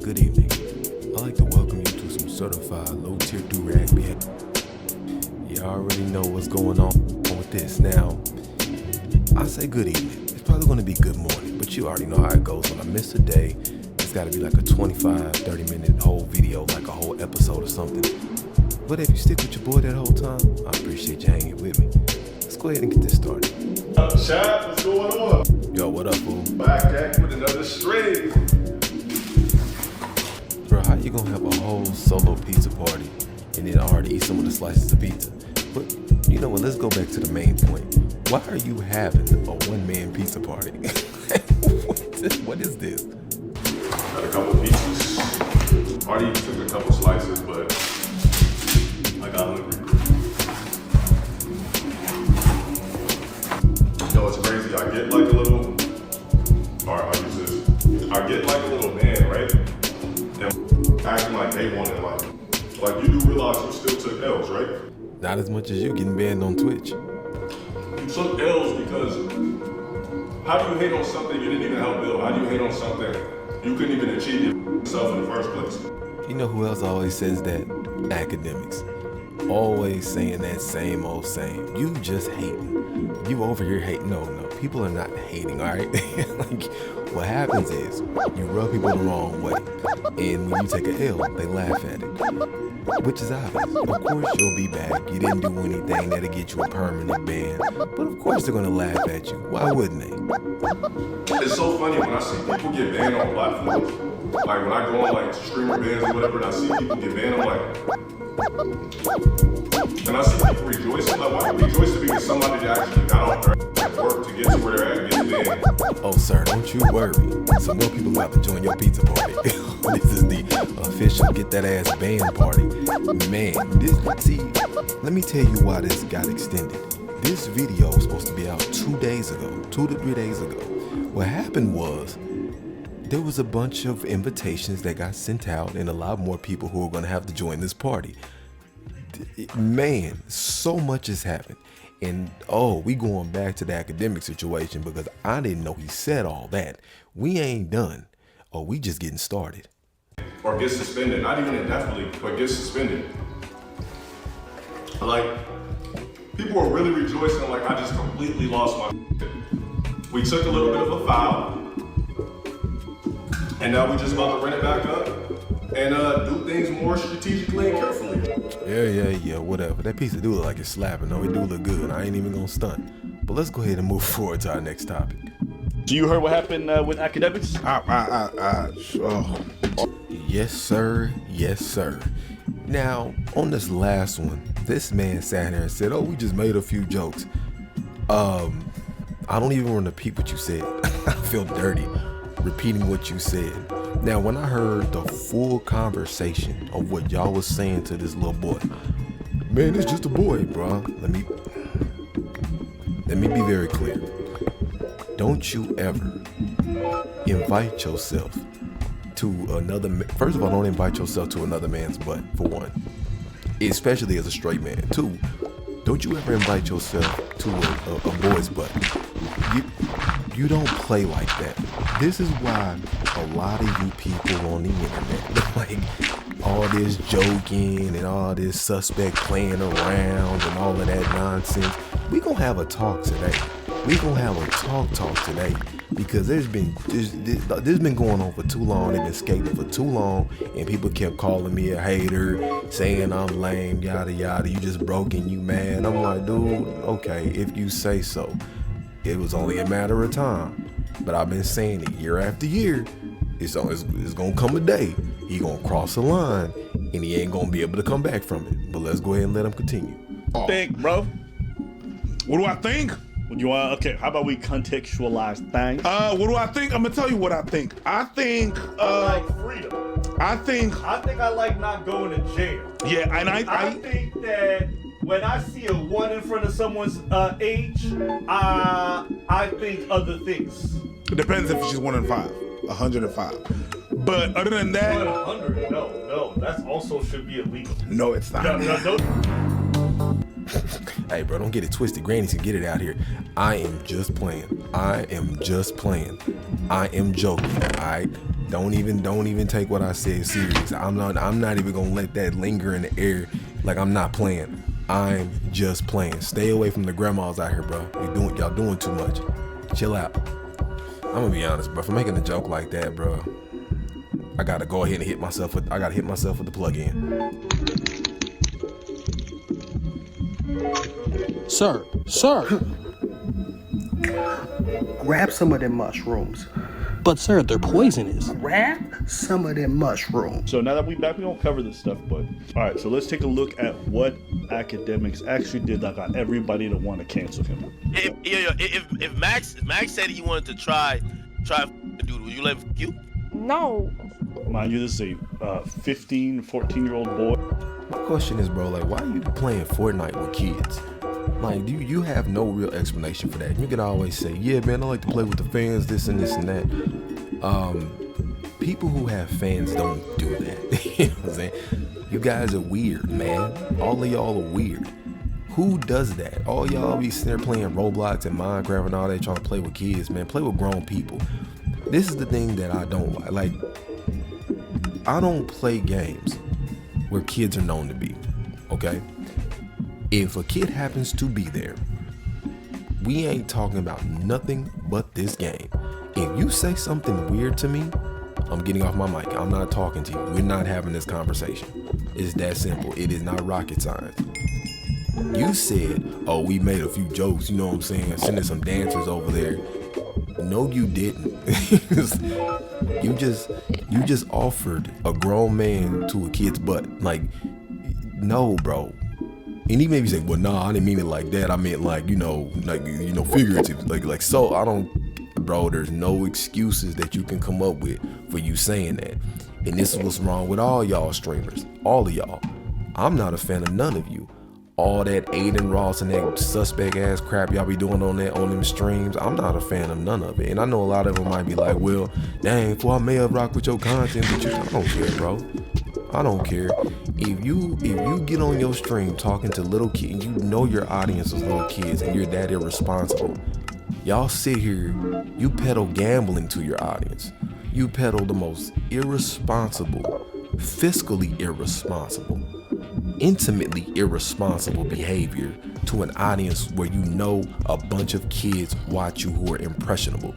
Good evening. I'd like to welcome you to some certified low-tier do-rag behavior. You already know what's going on with this. Now, I say good evening. It's probably going to be good morning, but you already know how it goes. When I miss a day, it's got to be like a 25, 30-minute whole video, like a whole episode or something. But if you stick with your boy that whole time, I appreciate you hanging with me. Let's go ahead and get this started. Chad, what's going on? Yo, what up, fool? Back at with another string. Bro, how you gonna have a whole solo pizza party and then already eat some of the slices of pizza? But you know what, let's go back to the main point. Why are you having a one-man pizza party? What is this? Got a couple pieces. Already took a couple slices, but I got hungry. You know, it's crazy. I get like a little, or I'll use this. I get like a little man, right? And acting like they want it, like you do realize you still took L's, right? Not as much as you getting banned on Twitch. You took L's because how do you hate on something you didn't even help build? How do you hate on something you couldn't even achieve yourself in the first place? You know who else always says that? Academics. Always saying that same old same. You just hating. You over here hating. No, people are not hating, all right? Like, what happens is you rub people the wrong way. And when you take an L, they laugh at it. Which is obvious. Of course you'll be back. You didn't do anything that'll get you a permanent ban. But of course they're gonna laugh at you. Why wouldn't they? It's so funny when I see people get banned on platforms. Like when I go on like streamer bans or whatever and I see people get banned, I'm like, and I see people rejoicing. Like, why are you rejoicing? Because somebody that actually got off their work to get to where they're at and get banned. Oh, sir, don't you worry. Some more people about to join your pizza party. This is the official get that ass band party. Man, let me tell you why this got extended. This video was supposed to be out 2 days ago, 2 to 3 days ago. What happened was, there was a bunch of invitations that got sent out and a lot more people who are going to have to join this party. Man, so much has happened. And we going back to the academic situation because I didn't know he said all that. We ain't done. We just getting started. Or get suspended, not even indefinitely, but get suspended. Like, people are really rejoicing like I just completely lost my. We took a little bit of a foul. And now we just about to run it back up and do things more strategically and carefully. Yeah, whatever. That piece of do look like it's slapping, though. It do look good. I ain't even gonna stunt. But let's go ahead and move forward to our next topic. So you heard what happened with academics? Yes, sir. Yes, sir. Now, on this last one, this man sat here and said, we just made a few jokes. I don't even want to repeat what you said. I feel dirty repeating what you said. Now, when I heard the full conversation of what y'all was saying to this little boy, man, it's just a boy, bro. Let me be very clear. Don't you ever invite yourself to another. First of all, don't invite yourself to another man's butt, for one, especially as a straight man. Two, don't you ever invite yourself to a boy's butt. You don't play like that. This is why a lot of you people on the internet, like all this joking and all this suspect playing around and all of that nonsense, we gonna have a talk today. We gonna have a talk today because this been going on for too long. They've been skating for too long, and people kept calling me a hater, saying I'm lame, yada yada. You just broken, you mad. I'm like, dude, okay, if you say so. It was only a matter of time, but I've been saying it year after year. It's gonna come a day he gonna cross the line, and he ain't gonna be able to come back from it. But let's go ahead and let him continue. Think, bro. What do I think? You want? Okay. How about we contextualize things? What do I think? I'm gonna tell you what I think. I think freedom. I think I like not going to jail. yeah, and I think that when I see a 1 in front of someone's age, I think other things. it depends if she's 1 in 5, 105. But other than But that, 100, no, that also should be illegal. no, it's not. No. Hey, bro, don't get it twisted. Granny can get it out here. I am just playing. I am just playing. I am joking. All right. Don't even take what I said serious. I'm not even gonna let that linger in the air like I'm not playing. I'm just playing. Stay away from the grandmas out here, bro. Y'all doing too much. Chill out. I'm gonna be honest, bro. For making a joke like that, bro, I gotta go ahead and hit myself with the plug-in. Sir. Grab some of them mushrooms. But sir, they're poisonous. Grab some of them mushrooms. So now that we back, we don't cover this stuff, but all right. So let's take a look at what academics actually did that got everybody to want to cancel him. If Max said he wanted to try dude, would you let him you? No. Mind you, this is a 15, 14-year-old boy. My question is, bro, like, why are you playing Fortnite with kids? Like, you have no real explanation for that. You can always say, yeah, man, I like to play with the fans, this and this and that. People who have fans don't do that. You know what I'm saying? You guys are weird, man. All of y'all are weird. Who does that? All y'all be sitting there playing Roblox and Minecraft and all that, trying to play with kids, man. Play with grown people. This is the thing that I don't like. Like, I don't play games where kids are known to be, okay? If a kid happens to be there, we ain't talking about nothing but this game. If you say something weird to me, I'm getting off my mic. I'm not talking to you. We're not having this conversation. It's that simple. It is not rocket science. You said, oh, we made a few jokes, you know what I'm saying? Sending some dancers over there. No, you didn't. You just offered a grown man to a kid's butt. Like, no, bro. And he maybe say, well, nah, I didn't mean it like that. I meant like, figurative. Like, so I don't, bro, there's no excuses that you can come up with for you saying that. And this is what's wrong with all y'all streamers. All of y'all. I'm not a fan of none of you. All that Aiden Ross and that suspect ass crap y'all be doing on them streams, I'm not a fan of none of it. And I know a lot of them might be like, well, dang, I may have rocked with your content, but I don't care, bro. I don't care. If you get on your stream talking to little kids, you know your audience is little kids and you're that irresponsible. Y'all sit here, you peddle gambling to your audience. You peddle the most irresponsible, fiscally irresponsible, intimately irresponsible behavior to an audience where you know a bunch of kids watch you who are impressionable.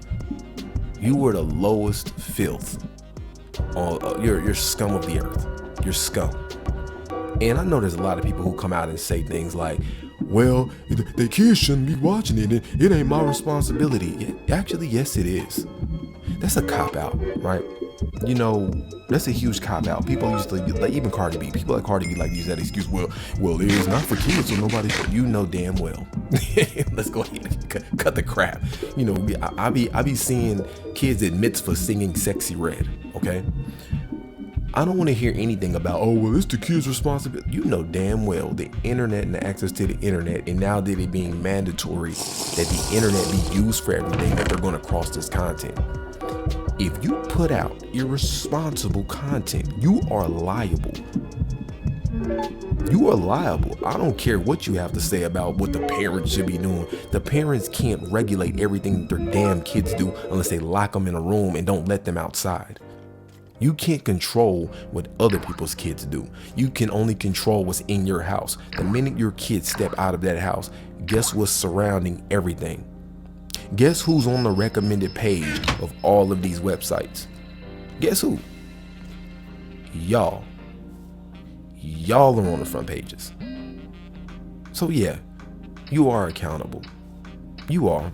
You are the lowest filth. You're scum of the earth. You're scum. And I know there's a lot of people who come out and say things like, well, the kids shouldn't be watching it. It ain't my responsibility. Actually, yes, it is. That's a cop-out, right? You know, that's a huge cop-out. People used to, like, even Cardi B. People like Cardi B like use that excuse. Well, it is not for kids, so nobody. You know damn well. Let's go ahead and cut the crap. You know, I be seeing kids at mitzvah singing "Sexy Red." Okay. I don't want to hear anything about, oh, well, it's the kids' responsibility. You know damn well the internet and the access to the internet, and now that it being mandatory that the internet be used for everything, that they're going to cross this content. If you put out irresponsible content, you are liable. You are liable. I don't care what you have to say about what the parents should be doing. The parents can't regulate everything that their damn kids do unless they lock them in a room and don't let them outside. You can't control what other people's kids do. You can only control what's in your house. The minute your kids step out of that house, guess what's surrounding everything? Guess who's on the recommended page of all of these websites? Guess who? Y'all. Y'all are on the front pages. So yeah, you are accountable. You are.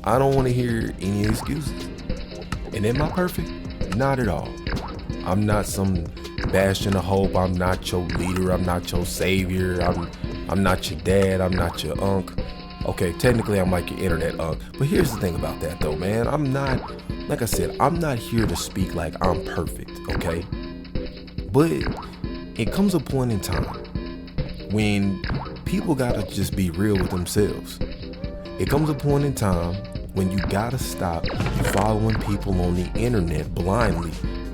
I don't want to hear any excuses. And am I perfect? Not at all. I'm not some bastion of hope. I'm not your leader. I'm not your savior. I'm not your dad. I'm not your unk. Okay, technically I'm like your internet unk. But here's the thing about that though, man. I'm not, like I said, I'm not here to speak like I'm perfect, okay? But it comes a point in time when people gotta just be real with themselves. It comes a point in time when you gotta stop following people on the internet blindly,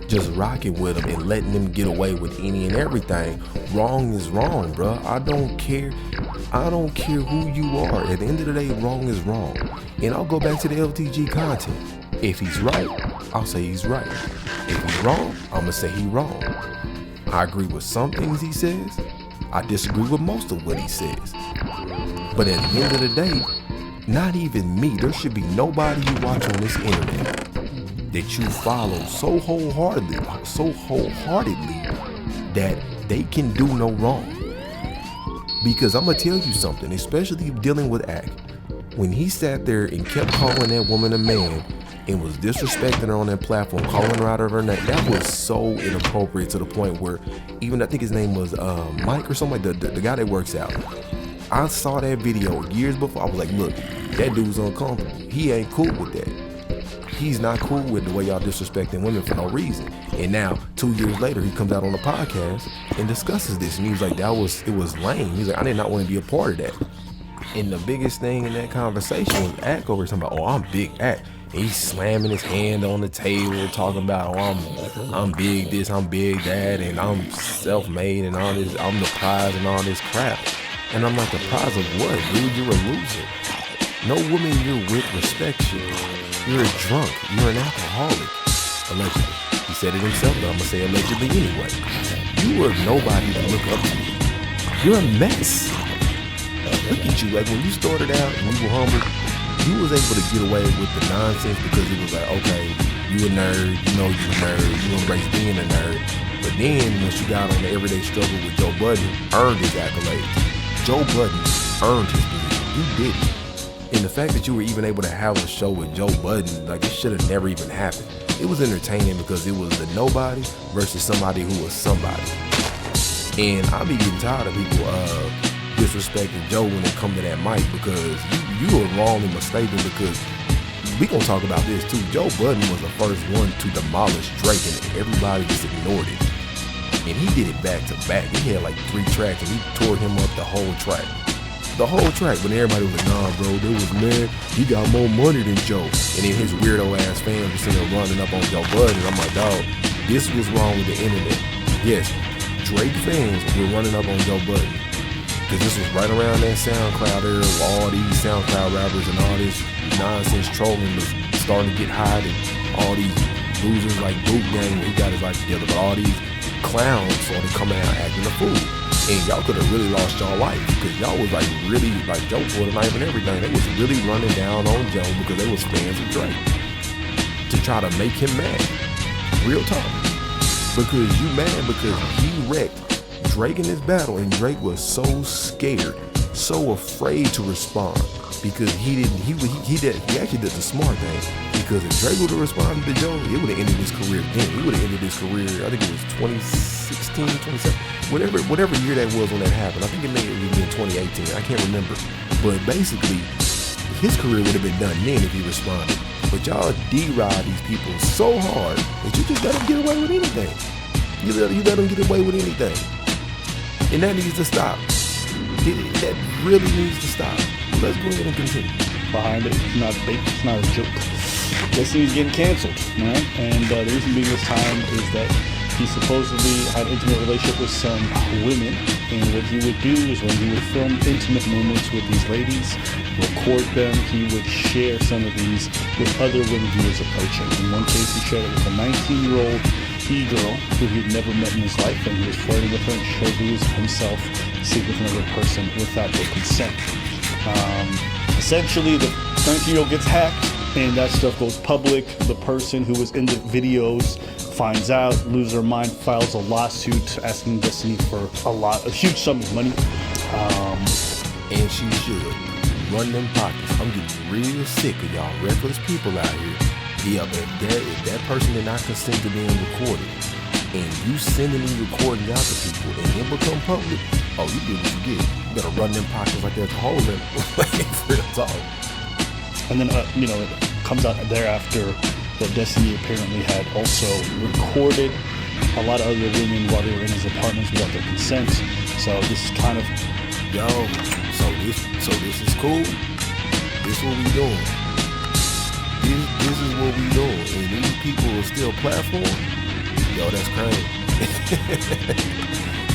just rocking with them and letting them get away with any and everything. Wrong is wrong, bro. I don't care who you are. At the end of the day, wrong is wrong. And I'll go back to the LTG content. If he's right, I'll say he's right. If he's wrong, I'm gonna say he's wrong. I agree with some things he says. I disagree with most of what he says. But at the end of the day, not even me. There should be nobody you watch on this internet that you follow so wholeheartedly that they can do no wrong. Because I'm gonna tell you something, especially dealing with Ak. When he sat there and kept calling that woman a man and was disrespecting her on that platform, calling her out of her name, that was so inappropriate to the point where even I think his name was Mike or something like the guy that works out. I saw that video years before. I was like, look, that dude's uncomfortable. He ain't cool with that. He's not cool with the way y'all disrespecting women for no reason. And now 2 years later, he comes out on the podcast and discusses this, and he was like, it was lame. He's like, I did not want to be a part of that. And the biggest thing in that conversation was Ak over talking about, oh, I'm big Ak. And he's slamming his hand on the table, talking about, oh, I'm big this, I'm big that, and I'm self-made and all this, I'm the prize and all this crap. And I'm like, the prize of what, dude? You're a loser. No woman you're with respects you. You're a drunk. You're an alcoholic. Allegedly. He said it himself, but I'm gonna say allegedly anyway. You are nobody to look up to. You're a mess. Look at you, like when you started out and you were humble, you was able to get away with the nonsense because it was like, okay, you a nerd, you know you a nerd, you embrace being a nerd. But then once you got on the everyday struggle with Joe Budden, earned his accolades. Joe Budden earned his belief. You didn't. And the fact that you were even able to have a show with Joe Budden, like it should have never even happened. It was entertaining because it was the nobody versus somebody who was somebody. And I be getting tired of people disrespecting Joe when it come to that mic because you are wrongly mistaken because we gonna talk about this too. Joe Budden was the first one to demolish Drake and everybody just ignored it. And he did it back to back. He had like 3 tracks and he tore him up the whole track. The whole track, when everybody was like, nah, bro, there was mad. He got more money than Joe. And then his weirdo ass fans were sitting there running up on Joe Budden. And I'm like, dog, this was wrong with the internet. Yes, Drake fans were running up on Joe Budden. Because this was right around that SoundCloud era where all these SoundCloud rappers and all this nonsense trolling was starting to get hot. And all these losers like Boot Gang, he got his life together. But all these clowns started coming out acting a fool. And y'all could have really lost y'all life because y'all was like really like Joe for the knife and everything. They was really running down on Joe because they was fans of Drake to try to make him mad. Real talk. Because you mad because he wrecked Drake in his battle and Drake was so scared, so afraid to respond because he actually did the smart thing. Because if Drake would have responded to Joe, it would have ended his career then. He would have ended his career, I think it was 2016, 27, whatever year that was when that happened. I think it may have been 2018. I can't remember. But basically, his career would have been done then if he responded. But y'all deride these people so hard that you just let them get away with anything. You let them get away with anything. And that needs to stop. That really needs to stop. Let's go ahead and continue. Behind it, it's not bait, it's not a joke. This thing's getting canceled, right? And the reason being this time is that he supposedly had an intimate relationship with some women, and what he would do is when he would film intimate moments with these ladies, record them, he would share some of these with other women he was approaching. In one case, he shared it with a 19-year-old e-girl who he'd never met in his life, and he was flirting with her and showed he was himself sleeping with another person without their consent. Essentially, the 19-year-old gets hacked, and that stuff goes public. The person who was in the videos finds out, loses her mind, files a lawsuit asking Destiny for a huge sum of money. And she should run them pockets. I'm getting real sick of y'all reckless people out here. Yeah, if that person did not consent to being recorded, and you sending these recordings out to people and it become public, oh, you get what you get. You better run them pockets like there's a hole in them. Real talk. And then, it comes out thereafter that Destiny apparently had also recorded a lot of other women while they were in his apartments without their consent. So this is kind of, Yo, so this is cool. This what we doing. This is what we doing. And these people are still platform. Yo, that's crazy.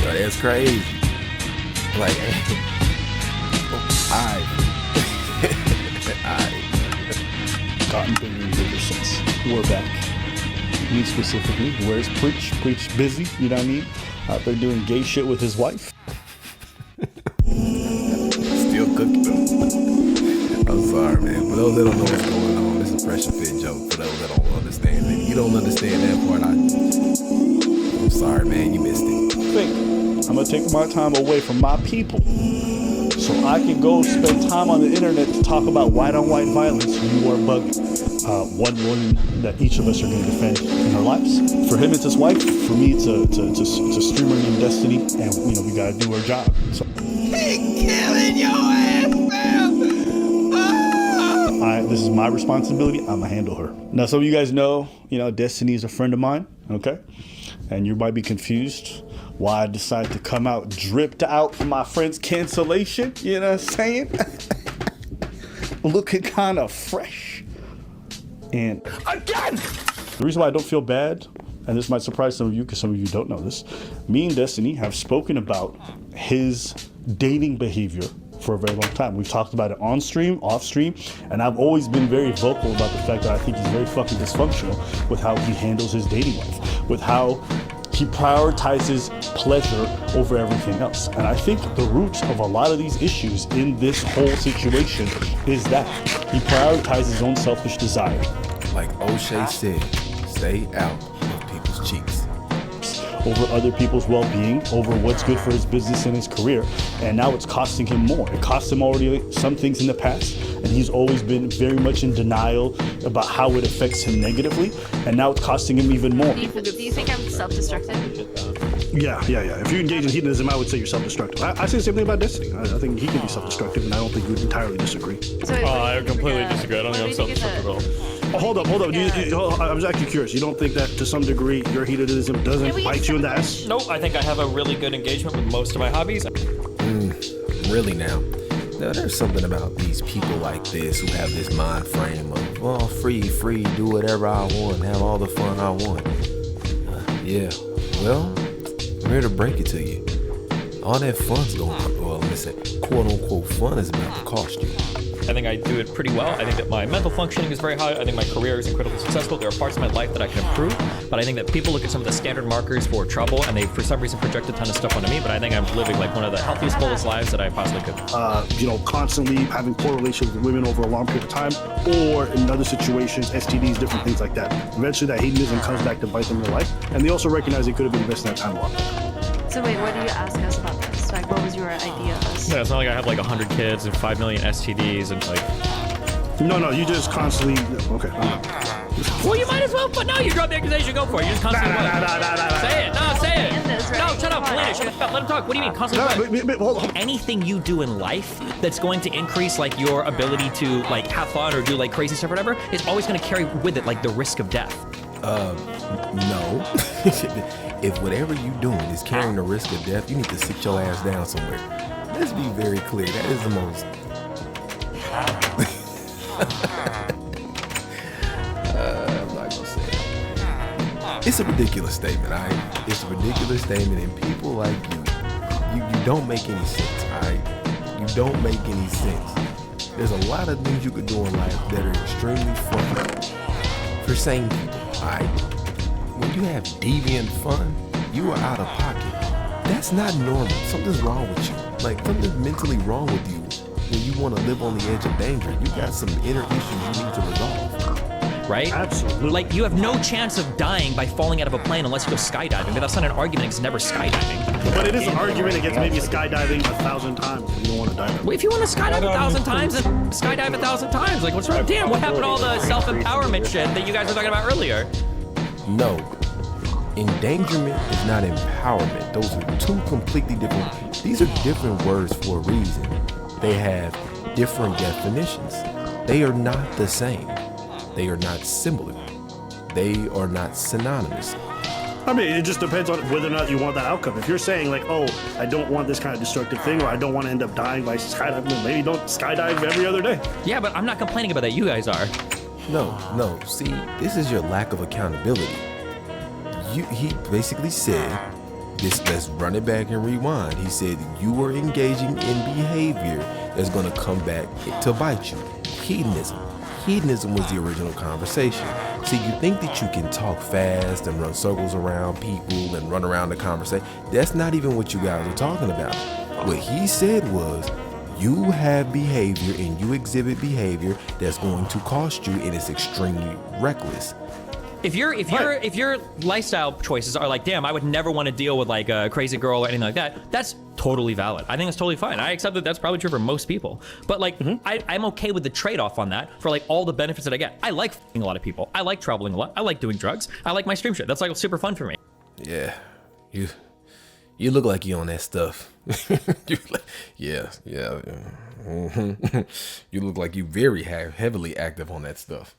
Yo, that's crazy. Like, alright. gotten bigger and bigger since. We're back. Me specifically. Where's Preach? Preach busy, you know what I mean? Out there doing gay shit with his wife. Still cooking though. I'm sorry, man. For those that don't know what's going on, this is a pressure fit joke. For those that don't understand it, if you don't understand that part, I'm sorry, man. You missed it. I'm gonna take my time away from my people so I can go spend time on the internet to talk about white on white violence. You are bugging. One woman that each of us are going to defend in our lives. For him, it's his wife. For me, it's a streamer named Destiny, and we gotta do our job. So, Killing your ass, man. this is my responsibility. I'm gonna handle her. Now, some of you guys know, Destiny is a friend of mine. Okay, and you might be confused why I decided to come out dripped out from my friend's cancellation. You know what I'm saying? Looking kind of fresh. And again, the reason why I don't feel bad, and this might surprise some of you because some of you don't know this, me and Destiny have spoken about his dating behavior for a very long time. We've talked about it on stream, off stream, and I've always been very vocal about the fact that I think he's very fucking dysfunctional with how he handles his dating life, with how he prioritizes pleasure over everything else. And I think the roots of a lot of these issues in this whole situation is that he prioritizes his own selfish desire. Like O'Shea said, stay out of people's cheeks. Over other people's well-being, over what's good for his business and his career. And now it's costing him more. It cost him already some things in the past, and he's always been very much in denial about how it affects him negatively, and now it's costing him even more. Do you think I'm self-destructive? Yeah. If you engage in hedonism, I would say you're self-destructive. I say the same thing about Destiny. I think he can be self-destructive, and I don't think you would entirely disagree. So I completely disagree. I don't think I'm self-destructive at all. Oh, hold up. I was actually curious. You don't think that to some degree your hedonism doesn't bite you in the ass? Nope, I think I have a really good engagement with most of my hobbies. Really now. Now, there's something about these people like this who have this mind frame of, well, free, do whatever I want, have all the fun I want. Yeah, well, I'm here to break it to you. All that fun's going on, well, let me say, quote unquote fun is about to cost you. I think I do it pretty well. I think that my mental functioning is very high. I think my career is incredibly successful. There are parts of my life that I can improve, but I think that people look at some of the standard markers for trouble and they, for some reason, project a ton of stuff onto me, but I think I'm living like one of the healthiest, fullest lives that I possibly could. Constantly having poor relations with women over a long period of time, or in other situations, STDs, different things like that. Eventually that hedonism comes back to bite them in their life, and they also recognize they could have been investing that time a lot better. So wait, what do you ask us about this? Like, what was your idea of this? Yeah, it's not like I have like 100 kids and 5 million STDs and like... No, you just constantly, okay. Well, you might as well, but no, you drop the accusation, go for it. You just constantly say it. No, say it. No, shut up, Polina, shut up. Let him talk. What do you mean, constantly Hold on. anything you do in life that's going to increase like your ability to like have fun or do like crazy stuff or whatever is always going to carry with it like the risk of death. No. If whatever you're doing is carrying the risk of death, you need to sit your ass down somewhere. Let's be very clear. That is the most... I'm not gonna say it. It's a ridiculous statement, all right? It's a ridiculous statement, and people like you don't make any sense, all right? You don't make any sense. There's a lot of things you could do in life that are extremely fun for sane people, all right? When you have deviant fun, you are out of pocket. That's not normal. Something's wrong with you. Like, something's mentally wrong with you when you want to live on the edge of danger. You got some inner issues you need to resolve. Right? Absolutely. Like, you have no chance of dying by falling out of a plane unless you go skydiving. But that's not an argument, it's never skydiving. But it is an argument against maybe skydiving 1,000 times if you don't want to die. Well, if you want to skydive 1,000 times, then skydive 1,000 times. Like, what's wrong? Damn, what happened to all the self-empowerment shit that you guys were talking about earlier? No. Endangerment is not empowerment. Those are two completely different. These are different words for a reason. They have different definitions. They are not the same. They are not similar. They are not synonymous. I mean, it just depends on whether or not you want that outcome. If you're saying like, oh, I don't want this kind of destructive thing, or I don't want to end up dying by skydiving, then maybe don't skydive every other day. Yeah, but I'm not complaining about that. You guys are. No. See, this is your lack of accountability. He basically said, let's run it back and rewind. He said you were engaging in behavior that's going to come back to bite you. Hedonism. Hedonism was the original conversation. See, you think that you can talk fast and run circles around people and run around the conversation. That's not even what you guys are talking about. What he said was, you have behavior and you exhibit behavior that's going to cost you, and it's extremely reckless. If your lifestyle choices are like, damn, I would never want to deal with like a crazy girl or anything like that, that's totally valid. I think it's totally fine. I accept that that's probably true for most people. But like, I'm okay with the trade-off on that for like all the benefits that I get. I like f***ing a lot of people. I like traveling a lot. I like doing drugs. I like my stream shit. That's like super fun for me. Yeah, you look like you on that stuff. Yeah. You look like you very heavily active on that stuff.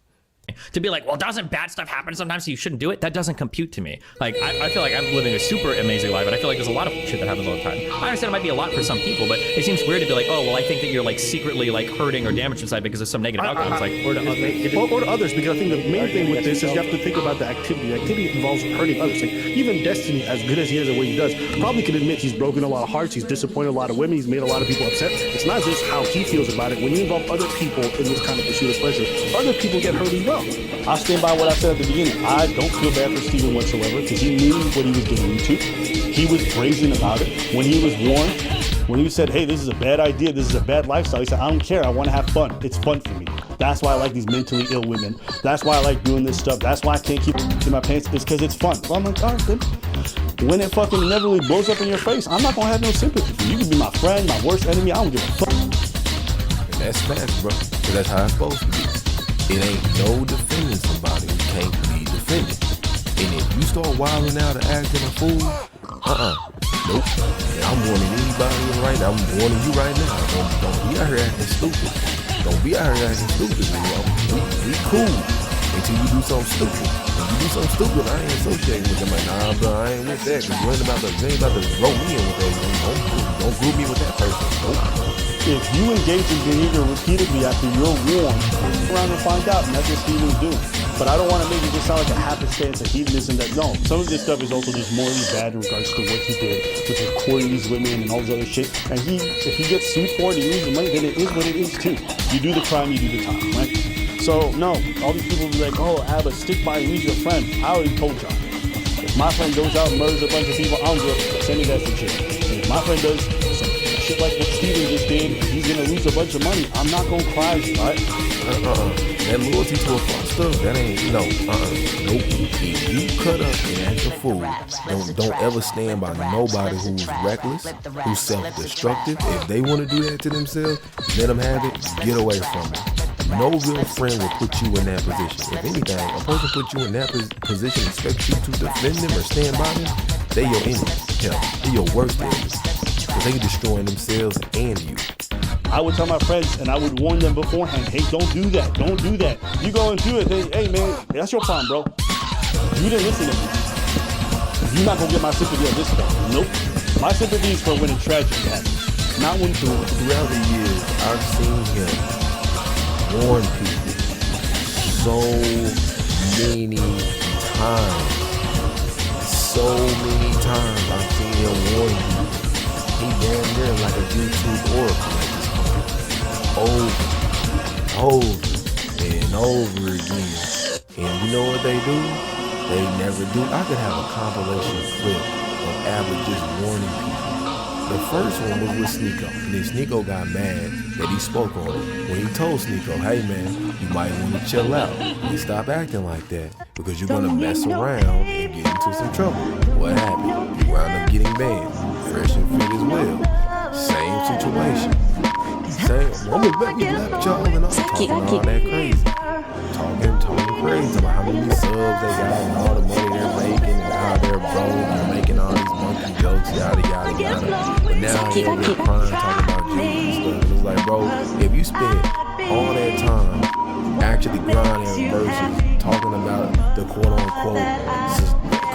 To be like, well, doesn't bad stuff happen sometimes, so you shouldn't do it? That doesn't compute to me. Like, I feel like I'm living a super amazing life, and I feel like there's a lot of shit that happens all the time. I understand it might be a lot for some people, but it seems weird to be like, oh, well, I think that you're like secretly like hurting or damaged inside because of some negative outcome. It's like, or to others, because I think the main thing with this is you have to think about the activity. The activity involves hurting others. Like, even Destiny, as good as he is at what he does, probably can admit he's broken a lot of hearts, he's disappointed a lot of women, he's made a lot of people upset. It's not just how he feels about it. When you involve other people in this kind of pursuit of pleasure, other people get hurt as well. I stand by what I said at the beginning. I don't feel bad for Steven whatsoever, because he knew what he was getting into. He was brazen about it. When he was warned, when he said, hey, this is a bad idea, this is a bad lifestyle, he said, I don't care, I want to have fun. It's fun for me. That's why I like these mentally ill women. That's why I like doing this stuff. That's why I can't keep in my pants. It's because it's fun. Well, I'm like, all right, then. When it fucking inevitably blows up in your face, I'm not going to have no sympathy for you. You can be my friend, my worst enemy. I don't give a fuck. And that's facts, bro. Because that's how it's supposed to be. It ain't no defending somebody who can't be defended. And if you start wilding out and acting a fool, nope. And I'm warning anybody right now. I'm warning you right now. Don't be out here acting stupid. Don't be out here acting stupid, man. We cool until you do something stupid. If you do something stupid, I ain't associating with them. Like, nah, bro, I ain't with that. Cause you ain't about to roll me in with that. Don't group me with that person. Nope. If you engage in behavior repeatedly after you're warned, around and find out, and that's what Steven's doing. But I don't want to make it just sound like a happenstance, a hedonism that, no, some of this stuff is also just morally bad in regards to what he did, with recording these women and all this other shit. And if he gets sued for it and he loses money, then it is what it is too. You do the crime, you do the time, right? So, no, all these people will be like, oh, Abba, stick by and lose your friend. I already told y'all. If my friend goes out and murders a bunch of people, I don't give a fuck. Send his ass to jail. And if my friend does some shit like what Steven just did, and he's gonna lose a bunch of money, I'm not gonna cry, right? That loyalty to a foster, that ain't, nope. If you cut up and act a fool, don't ever stand by nobody who's reckless, who's self-destructive. If they want to do that to themselves, let them have it, get away from it. No real friend will put you in that position. If anything, a person put you in that position, expects you to defend them or stand by them, they your enemy. Yeah, they your worst enemy. Because they destroying themselves and you. I would tell my friends and I would warn them beforehand, hey, don't do that. Don't do that. You go and do it, then, hey, man, that's your problem, bro. You didn't listen to me. You're not going to get my sympathy on this stuff. Nope. My sympathy is for when a tragedy happens, not when throughout the years, I've seen him warn people so many times. So many times I've seen him warn people. He damn near like a YouTube oracle at this point. Over and over again. And you know what they do? They never do. I could have a compilation clip of Abba just warning people. The first one was with Sneeko. And then Sneeko got mad that he spoke on it. When he told Sneeko, hey man, you might want to chill out and stop acting like that because you're going to mess around and get into some trouble. What happened? You wound up getting banned. Fresh and Fit as well. Same situation. Same. I'm gonna bet we left y'all and I'm talking all that crazy. Talking crazy about how many subs they got and all the money they're making and how they're yada yada yada. But now you're crying talking about Jesus and stuff. And it's like, bro, if you spend all that time actually grinding versus talking about the quote unquote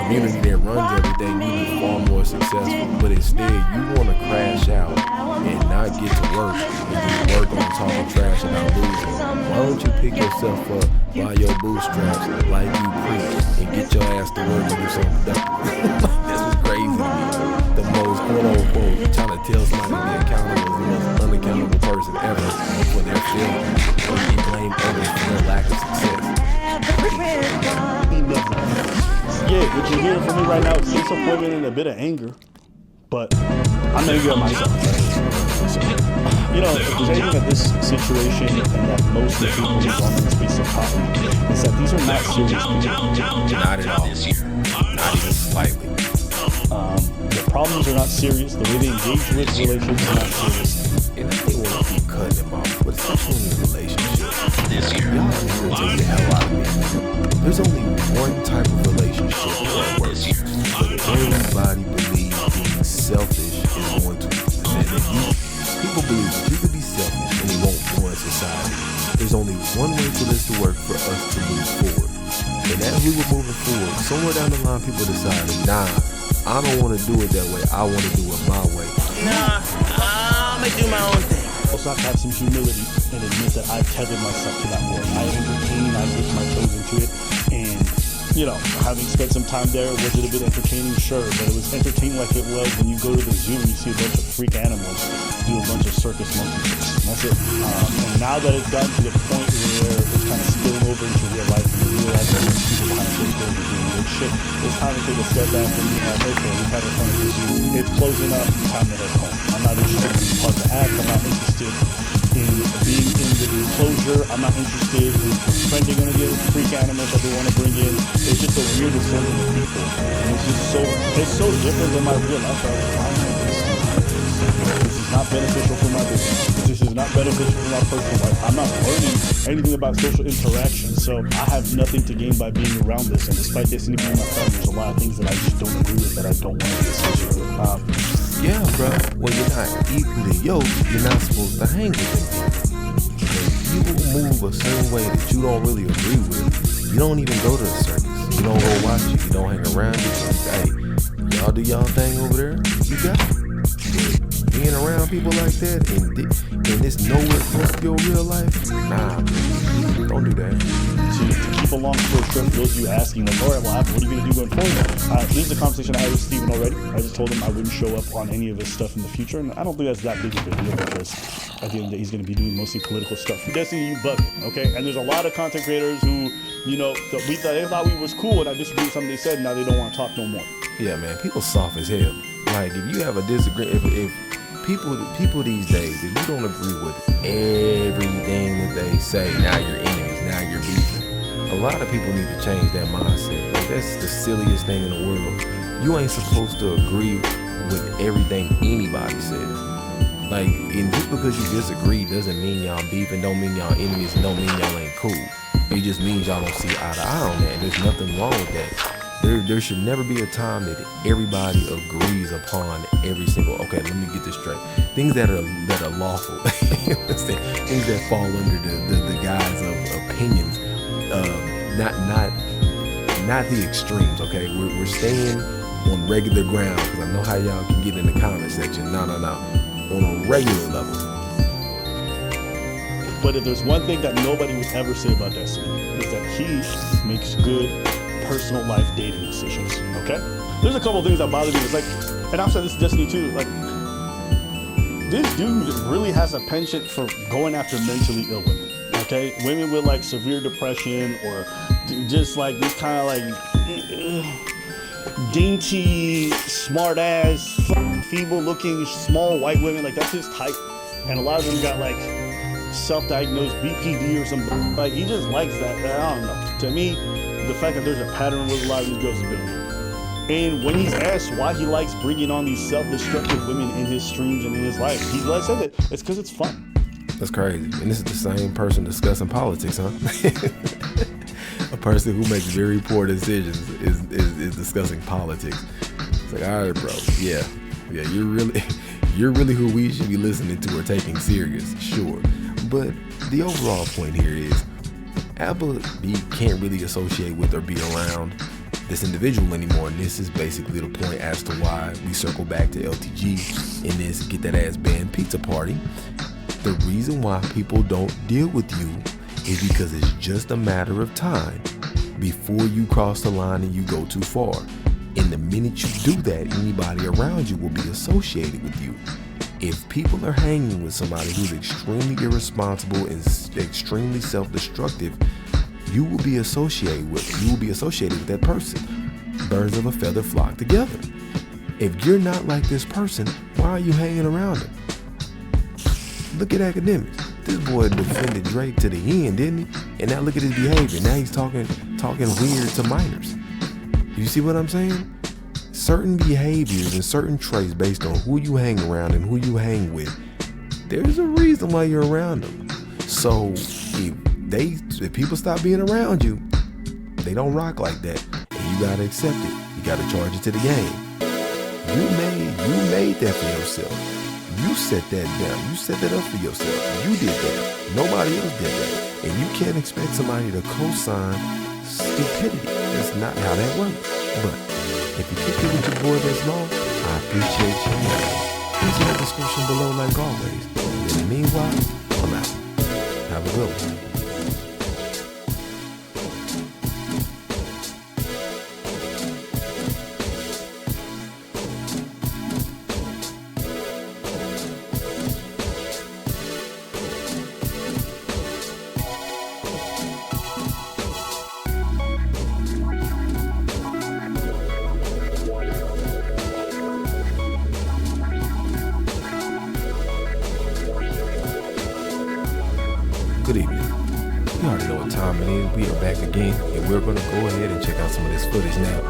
community that runs everything, you be far more successful. But instead, you want to crash out and not get to work and just work on talking trash about losing. Why don't you pick yourself up by your bootstraps like you preach and get your ass to work and do something productive? This was crazy to me. The most quote unquote trying to tell somebody to be accountable is the most unaccountable person ever for their failures. And blame others for their lack of success. Yeah, what you're hearing from me right now is disappointment and a bit of anger, but I'm angry at myself. You know, if there's anything at this situation and that most of the people who are in the space of poverty is that these are not serious people. Not at all. Not even slightly. The problems are not serious. The way they engage with relationships are not serious. And I think want to keep cutting them off, but especially in relationships. Y'all irritate the hell out of me. There's only one type of relationship that works. But everybody believes being selfish is going to present it. People believe you can be selfish and it won't ruin society. There's only one way for this to work for us to move forward. And as we were moving forward, somewhere down the line people decided, nah, I don't want to do it that way. I want to do it my way. Nah, I'm gonna do my own thing. Also have to have some humility and admit that I tethered myself to that word. I entertained, I dipped my toes into it, and you know, having spent some time there, was it a bit entertaining? Sure, but it was entertaining like it was when you go to the zoo and you see a bunch of freak animals do a bunch of circus monkey tricks. And that's it. And now that it's gotten to the point where it's kind of spilling over into real life and you realize that when people kind of get there and doing good shit, it's time to take a step back and be like, okay, we've had our fun at the zoo. It's closing up, time to head home. I'm not interested in being part of the act. I'm not interested in being in the enclosure. I'm not interested in befriending any of the freak animals that they want to bring in. It's just the weirdest sort of people. And it's so different than my real life. This is not beneficial for my business. This is not beneficial for my personal life. I'm not learning anything about social interaction. So I have nothing to gain by being around this. And despite this being my friend, there's a lot of things that I just don't agree with, that I don't want to be associated with. Yeah, bro. When you're not equally yoked, you're not supposed to hang with them. If you move a certain way that you don't really agree with, you don't even go to the circus. You don't go watch it. You don't hang around it. Hey, y'all do y'all thing over there. You got it. Being around people like that and this nowhere close to your real life, nah, don't do that. To keep a long story short, for those of you asking, like, all right, well, what are you going to do going forward? This is a conversation I had with Steven already. I just told him I wouldn't show up on any of his stuff in the future, and I don't think that's that big of a deal because at the end of the day, he's going to be doing mostly political stuff. Destiny, you bugging, okay? And there's a lot of content creators who, you know, they thought we was cool, and I disagreed with something they said, and now they don't want to talk no more. Yeah, man, people soft as hell. Like, if you have a disagreement, if people these days, if you don't agree with everything that they say, now you're enemies, now you're beefing. A lot of people need to change that mindset. Like, that's the silliest thing in the world. You ain't supposed to agree with everything anybody says. Like, and just because you disagree doesn't mean y'all beefing, don't mean y'all enemies, don't mean y'all ain't cool. It just means y'all don't see eye to eye on that. There's nothing wrong with that. There should never be a time that everybody agrees upon every single. Okay, let me get this straight. Things that are lawful, things that fall under the guise of opinions, not the extremes. Okay, we're staying on regular ground because I know how y'all can get in the comment section. No, on a regular level. But if there's one thing that nobody would ever say about Destiny is that he makes good personal life dating decisions, okay? There's a couple of things that bother me. It's like, and I've said this to Destiny too, like, this dude really has a penchant for going after mentally ill women, okay? Women with like severe depression or just like this kind of like dainty, smart ass, feeble looking, small white women, like that's his type. And a lot of them got like self-diagnosed BPD or something. Like, he just likes that. I don't know. To me, the fact that there's a pattern with a lot of these girls is a bit weird. And when he's asked why he likes bringing on these self-destructive women in his streams and in his life, he's like said that it's because it's fun. That's crazy. And this is the same person discussing politics, huh? A person who makes very poor decisions is discussing politics. It's like, all right, bro. Yeah. Yeah, you're really who we should be listening to or taking serious, sure. But the overall point here is Abba can't really associate with or be around this individual anymore, and this is basically the point as to why we circle back to LTG in this Get That Ass Band pizza party. The reason why people don't deal with you is because it's just a matter of time before you cross the line and you go too far. And the minute you do that, anybody around you will be associated with you. If people are hanging with somebody who's extremely irresponsible and extremely self-destructive, you will be associated with that person. Birds of a feather flock together. If you're not like this person, why are you hanging around him? Look at academics. This boy defended Drake to the end, didn't he? And now look at his behavior. Now he's talking weird to minors. You see what I'm saying? Certain behaviors and certain traits based on who you hang around and who you hang with, there's a reason why you're around them. So if people stop being around you, they don't rock like that. And you gotta accept it. You gotta charge it to the game. You made that for yourself. You set that down. You set that up for yourself. You did that. Nobody else did that. And you can't expect somebody to co-sign stupidity. That's not how that works. But if you keep it with your boy this long, I appreciate you. Please in the description below like always. In the meanwhile, I'm out. Have a good one. Good evening. You already know what time it is. We are back again, and we're going to go ahead and check out some of this footage now.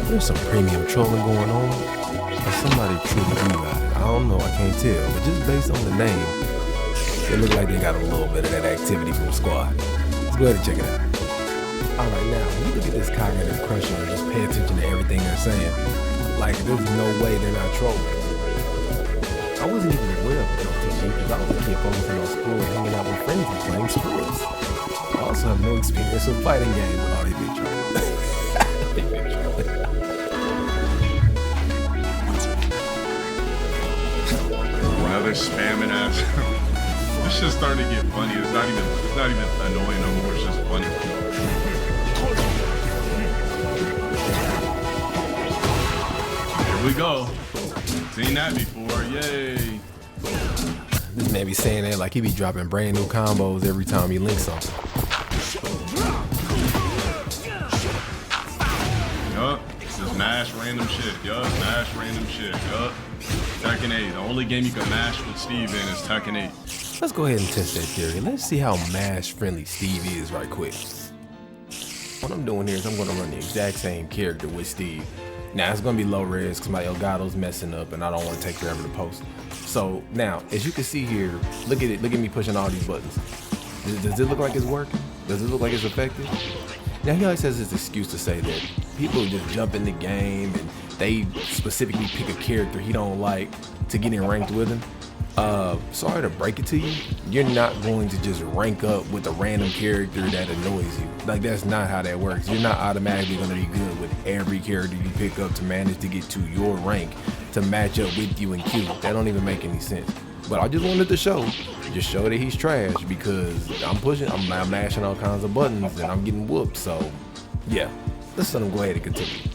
There's some premium trolling going on, or somebody truly do got it. I don't know, I can't tell, but just based on the name, it looks like they got a little bit of that activity from Squad. Let's go ahead and check it out. Alright, now, when you look at this cognitive crusher and just pay attention to everything they're saying, like, there's no way they're not trolling. I wasn't even aware of LTG because I was a kid focusing on school and hanging out with friends and playing sports. I also have no experience with fighting games with all these big trolls. Big trolls. Another spamming ass. This shit's starting to get funny. It's not even annoying no more. It's just funny. Here we go. Seen that before, yay. This man be saying that like he be dropping brand new combos every time he links something. Yup, just mash random shit. Yup, mash random shit. Yup. Tekken 8. The only game you can mash with Steve in is Tekken 8. Let's go ahead and test that theory. Let's see how mash friendly Steve is right quick. What I'm doing here is I'm gonna run the exact same character with Steve. Now it's gonna be low res because my Elgato's messing up and I don't want to take forever to post. So now, as you can see here, look at it. Look at me pushing all these buttons. Does it look like it's working? Does it look like it's effective? Now he always has this excuse to say that people just jump in the game and they specifically pick a character he don't like to get in ranked with him. Sorry to break it to you, you're not going to just rank up with a random character that annoys you. Like, that's not how that works. You're not automatically going to be good with every character you pick up to manage to get to your rank to match up with you in queue. That don't even make any sense. But I just wanted to show that he's trash because I'm mashing all kinds of buttons and I'm getting whooped. So yeah, let's let him go ahead and continue.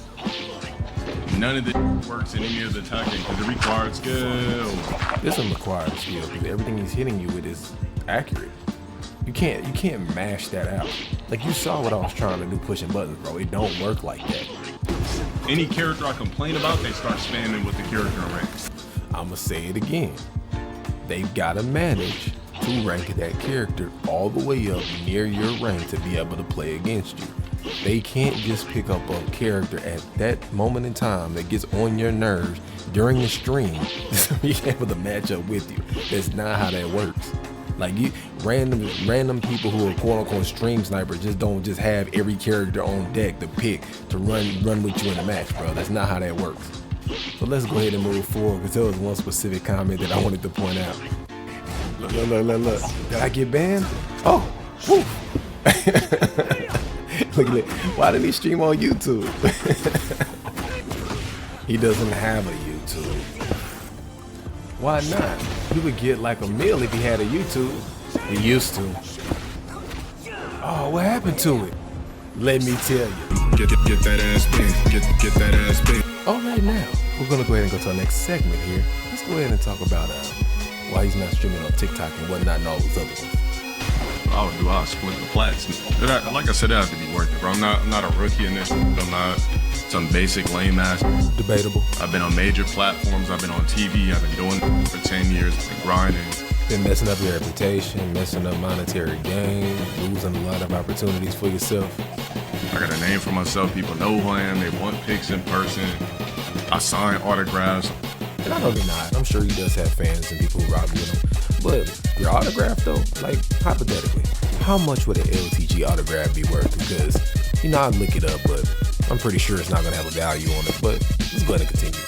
None of this works in any of the Tekken because it requires skill. This one requires skill because everything he's hitting you with is accurate. You can't mash that out. Like, you saw what I was trying to do pushing buttons, bro. It don't work like that. Any character I complain about, they start spamming with the character in rank. I'ma say it again. They've gotta manage to rank that character all the way up near your rank to be able to play against you. They can't just pick up a character at that moment in time that gets on your nerves during the stream to be able to match up with you. That's not how that works. Like, you random people who are quote unquote stream snipers don't just have every character on deck to pick to run with you in a match, bro. That's not how that works. So let's go ahead and move forward because there was one specific comment that I wanted to point out. Look. Did I get banned? Oh, whew. Look at it. Why didn't he stream on YouTube? He doesn't have a YouTube. Why not? He would get like a meal if he had a YouTube. He used to. Oh, what happened to it? Let me tell you. Get that ass big. Get that ass big. All right, now we're gonna go ahead and go to our next segment here. Let's go ahead and talk about why he's not streaming on TikTok and whatnot and all those other ones. I'll split the plats. Like I said, it has to be worth it, bro. I'm not a rookie in this. I'm not some basic lame ass. Debatable. I've been on major platforms. I've been on TV. I've been doing it for 10 years. I've been grinding. Been messing up your reputation, messing up monetary gain, losing a lot of opportunities for yourself. I got a name for myself. People know who I am. They want pics in person. I sign autographs. And I know they're not. I'm sure he does have fans and people who rock with him. But your autograph though, like hypothetically, how much would an LTG autograph be worth? Because, you know, I'd look it up, but I'm pretty sure it's not gonna have a value on it. But let's go ahead and continue.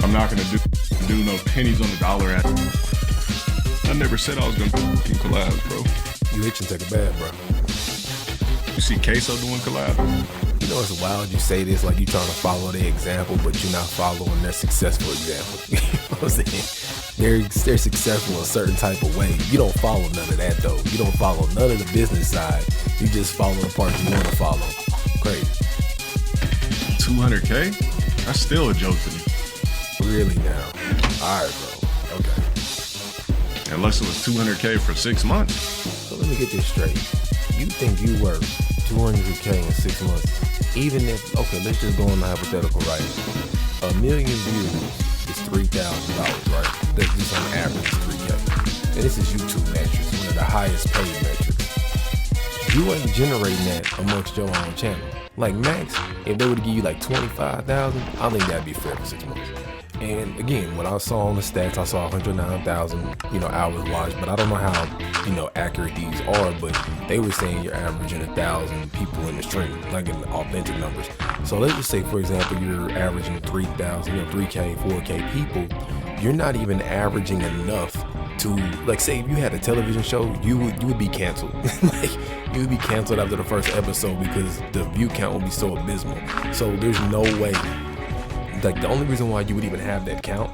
I'm not gonna do no pennies on the dollar at. I never said I was gonna collabs, bro. You itching to take a bath, bro. You see Queso doing collab? You know, it's wild you say this like you trying to follow their example, but you're not following their successful example. You know what I'm saying? They're successful a certain type of way. You don't follow none of that though. You don't follow none of the business side. You just follow the part you want to follow. Crazy. 200K? That's still a joke to me. Really now? Alright, bro. Okay. Unless it was 200K for 6 months. So let me get this straight. You think you worth 200K in 6 months? Even if, okay, let's just go on the hypothetical, right? 1 million views is $3,000, right? That's just on average 3K. And this is YouTube metrics, one of the highest paid metrics. You ain't generating that amongst your own channel. Like max, if they were to give you like 25,000, I think that'd be fair for 6 months. And again, when I saw on the stats, I saw 109,000, hours watched, but I don't know how, accurate these are, but they were saying you're averaging 1,000 people in the stream, like in authentic numbers. So let's just say, for example, you're averaging 3,000, 3K, 4K people. You're not even averaging enough to, like, say if you had a television show, you would be canceled. Like, you would be canceled after the first episode because the view count would be so abysmal. So there's no way. Like, the only reason why you would even have that count,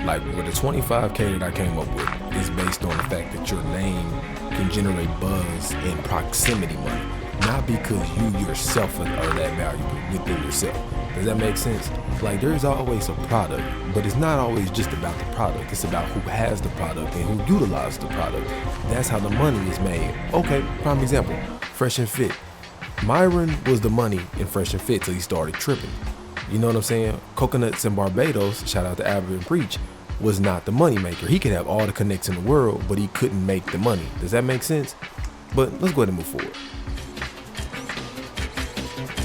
like with the 25K that I came up with, is based on the fact that your name can generate buzz and proximity money, not because you yourself are that valuable within yourself. Does that make sense? Like, there's always a product, but it's not always just about the product. It's about who has the product and who utilizes the product. That's how the money is made. Okay, prime example, Fresh and Fit. Myron was the money in Fresh and Fit till he started tripping. You know what I'm saying? Coconuts in Barbados, shout out to Albert and Preach, was not the money maker. He could have all the connects in the world, but he couldn't make the money. Does that make sense? But let's go ahead and move forward.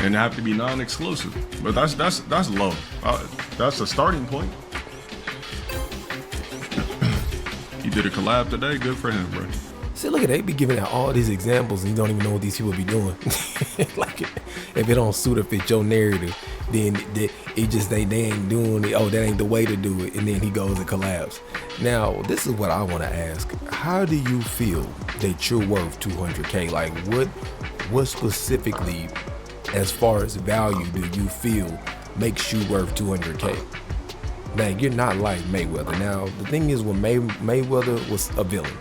And have to be non-exclusive, but that's low. That's a starting point. He did a collab today. Good for him, bro. See, look at they be giving out all these examples, and you don't even know what these people be doing. Like, if it don't suit or fit your narrative, then it just they ain't doing it. Oh, that ain't the way to do it. And then he goes and collabs. Now, this is what I want to ask. How do you feel that you're worth 200K? Like, what specifically, as far as value, do you feel makes you worth 200K? Like, you're not like Mayweather. Now, the thing is, when Mayweather was a villain,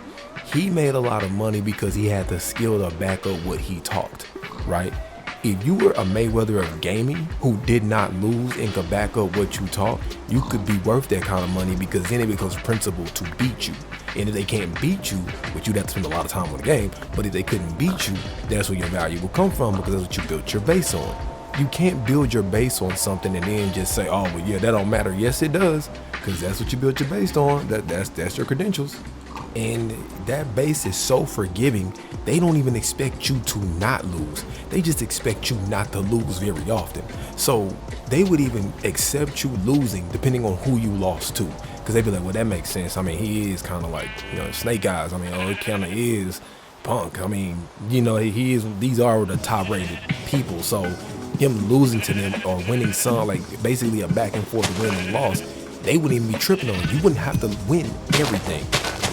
he made a lot of money because he had the skill to back up what he talked, right? If you were a Mayweather of gaming who did not lose and could back up what you taught, you could be worth that kind of money because then it becomes principle to beat you. And if they can't beat you, which you'd have to spend a lot of time on the game, but if they couldn't beat you, that's where your value will come from because that's what you built your base on. You can't build your base on something and then just say, oh, well, yeah, that don't matter. Yes, it does, because that's what you built your base on. That's your credentials. And that base is so forgiving, they don't even expect you to not lose. They just expect you not to lose very often. So they would even accept you losing depending on who you lost to. Because they'd be like, well, that makes sense. I mean, he is kind of like, Snake Eyes. I mean, it kind of is Punk. I mean, he is, these are the top rated people. So him losing to them or winning some, like basically a back and forth win and loss, they wouldn't even be tripping on you. You wouldn't have to win everything.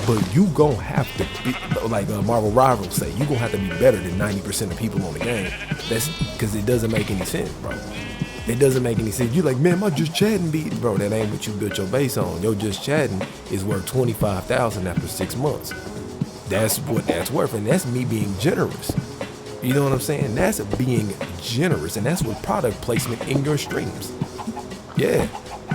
But you gon' have to be, like Marvel Rivals say, you gon' have to be better than 90% of people on the game. That's because it doesn't make any sense, bro. It doesn't make any sense. You like, man, my just chatting beat, bro. That ain't what you built your base on. Your just chatting is worth $25,000 after 6 months. That's what that's worth, and that's me being generous. You know what I'm saying? That's being generous, and that's what product placement in your streams. Yeah.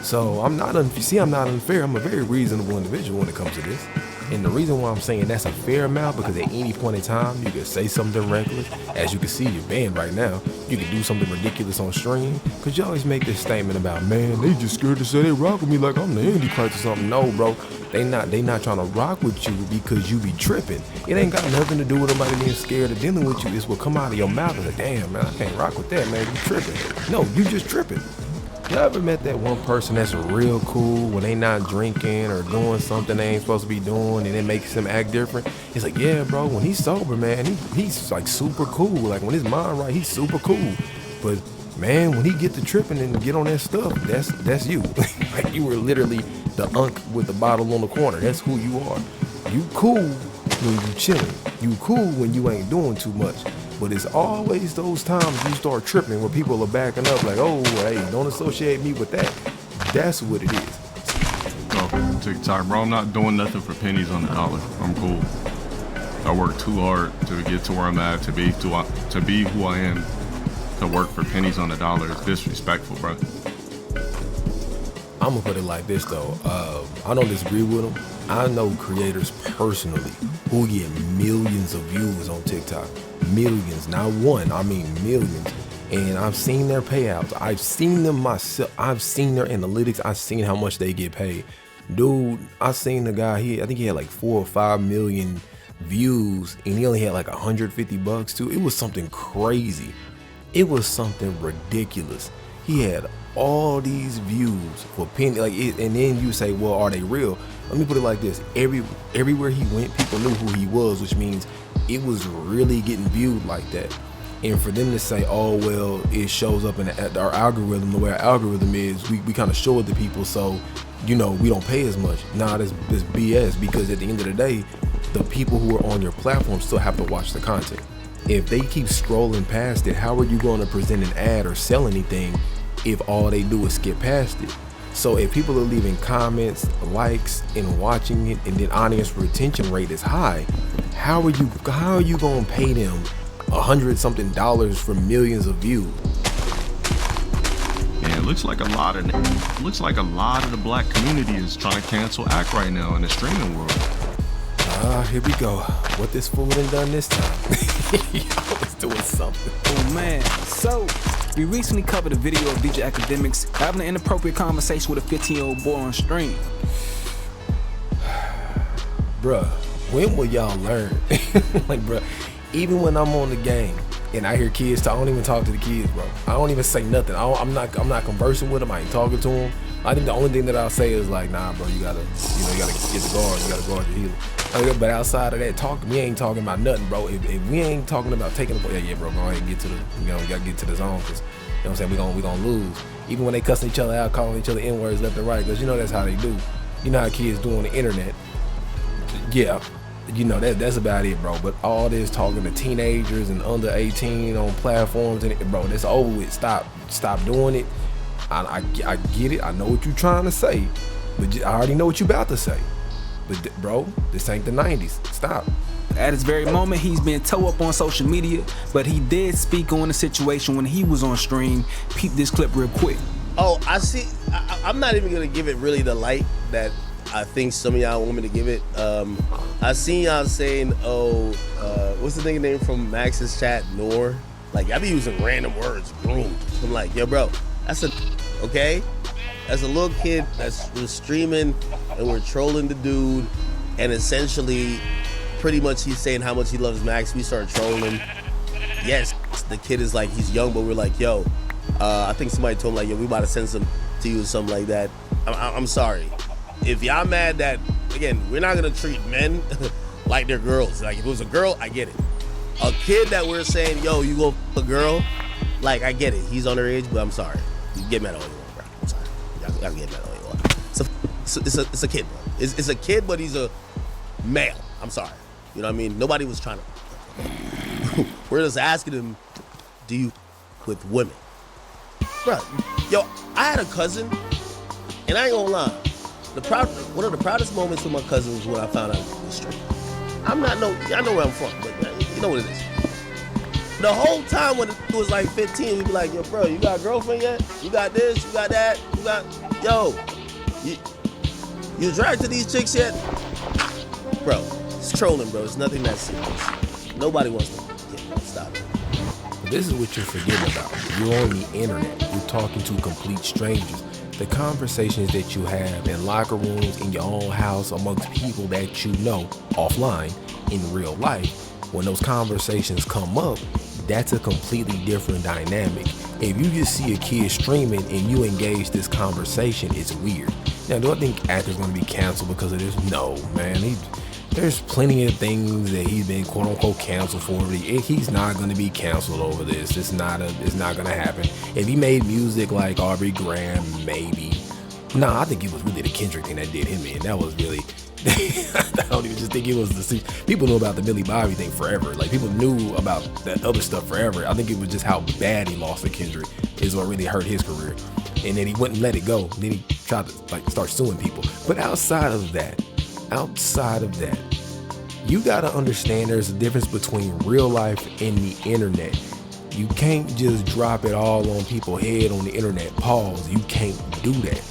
So I'm not unfair. I'm a very reasonable individual when it comes to this. And the reason why I'm saying that's a fair amount, because at any point in time, you can say something reckless. As you can see, you're banned right now. You can do something ridiculous on stream. Because you always make this statement about, man, they just scared to say they rock with me like I'm the Antichrist or something. No, bro. They not trying to rock with you because you be tripping. It ain't got nothing to do with nobody being scared of dealing with you. It's what come out of your mouth. Like, damn, man, I can't rock with that, man. You tripping. No, you just tripping. Y'all ever met that one person that's real cool when they not drinking or doing something they ain't supposed to be doing and it makes them act different? It's like, yeah, bro, when he's sober, man, he's like super cool. Like when his mind right, he's super cool. But man, when he get to tripping and get on that stuff, that's you. Like you were literally the unk with the bottle on the corner. That's who you are. You cool when you chilling. You cool when you ain't doing too much. But it's always those times you start tripping where people are backing up like, oh, hey, don't associate me with that. That's what it is. Oh, TikTok, bro, I'm not doing nothing for pennies on the dollar. I'm cool. I work too hard to get to where I'm at, to be who I am. To work for pennies on the dollar is disrespectful, bro. I'm gonna put it like this though. I don't disagree with them. I know creators personally who get millions of views on TikTok. Millions, not one, I mean millions. And I've seen their payouts. I've seen them myself. I've seen their analytics. I've seen how much they get paid. Dude, I seen the guy, I think he had like 4 or 5 million views and he only had like $150 too. It was something crazy. It was something ridiculous. He had all these views for penny, like it, and then you say, well, are they real? Let me put it like this: everywhere he went, people knew who he was, which means it was really getting viewed like that. And for them to say, oh well, it shows up in our algorithm, the way our algorithm is, we kind of show it to people, so we don't pay as much. Nah, this BS, because at the end of the day, the people who are on your platform still have to watch the content. If they keep scrolling past it, how are you going to present an ad or sell anything if all they do is skip past it? So if people are leaving comments, likes, and watching it, and then audience retention rate is high, how are you going to pay them $100-something for millions of views? Yeah, it looks like a lot of the black community is trying to cancel ACT right now in the streaming world. Here we go. What this fool done this time? He always doing something. Oh man, so we recently covered a video of DJ Academics having an inappropriate conversation with a 15-year-old boy on stream. Bruh, when will y'all learn? Like, bruh, even when I'm on the game and I hear kids talk, I don't even talk to the kids, bro. I don't even say nothing. I'm not conversing with them. I ain't talking to them. I think the only thing that I'll say is like, nah, bro, you gotta get the guard. You gotta guard your healer. But outside of that, we ain't talking about nothing, bro. If we ain't talking about taking the, yeah, bro, go ahead and get to the, you gotta get to the zone, cause you know what I'm saying, we gonna lose. Even when they cussing each other out, calling each other N-words left and right, cause that's how they do. You know how kids do on the internet. Yeah, that's about it, bro. But all this talking to teenagers and under 18 on platforms, and bro, that's over with. Stop doing it. I get it. I know what you're trying to say, but I already know what you about to say. But bro, this ain't the 90s. Stop. At this very moment, he's been towed up on social media, but he did speak on the situation when he was on stream. Peep this clip real quick. Oh, I see. I'm not even gonna give it really the light that I think some of y'all want me to give it. I seen y'all saying, what's the nigga name from Max's chat, Noor? Like, I be using random words, groomed. I'm like, yo, bro, that's okay? As a little kid we're streaming and we're trolling the dude, and essentially pretty much he's saying how much he loves Max. We start trolling. Yes, the kid is like, he's young, but we're like, yo, I think somebody told him like, yo, we about to send some to you or something like that. I'm sorry. If y'all mad that, again, we're not gonna treat men like they're girls. Like if it was a girl, I get it. A kid that we're saying, yo, you go f a girl, Like, I get it. He's underage, but I'm sorry. You get mad all you want, bro. I'm sorry. You gotta get mad all you want. It's a kid, bro. It's a kid, but he's a male. I'm sorry. You know what I mean? Nobody was trying to. We're just asking him, do you with women? Bro, yo, I had a cousin, and I ain't gonna lie. One of the proudest moments with my cousin was when I found out he was straight. I know where I'm from, but you know what it is. The whole time when it was like 15, he'd be like, yo, bro, you got a girlfriend yet? You got this, you got that, you attracted to these chicks yet? Bro, it's trolling, bro. It's nothing that serious. Nobody wants to stop it. This is what you're forgetting about. You're on the internet. You're talking to complete strangers. The conversations that you have in locker rooms, in your own house, amongst people that you know offline, in real life, when those conversations come up, that's a completely different dynamic. If you just see a kid streaming and you engage this conversation, it's weird. Now, do I think actors going to be canceled because of this? No, man. There's plenty of things that he's been quote unquote canceled for. He's not going to be canceled over this. It's not going to happen. If he made music like Aubrey Graham, maybe. Nah, I think it was really the Kendrick thing that did him in. That was really. I don't even just think it was people knew about the Millie Bobby thing forever. Like, people knew about that other stuff forever. I think it was just how bad he lost to Kendrick is what really hurt his career. And then he wouldn't let it go. Then he tried to start suing people. But outside of that, you gotta understand there's a difference between real life and the internet. You can't just drop it all on people's head on the internet. Pause. You can't do that.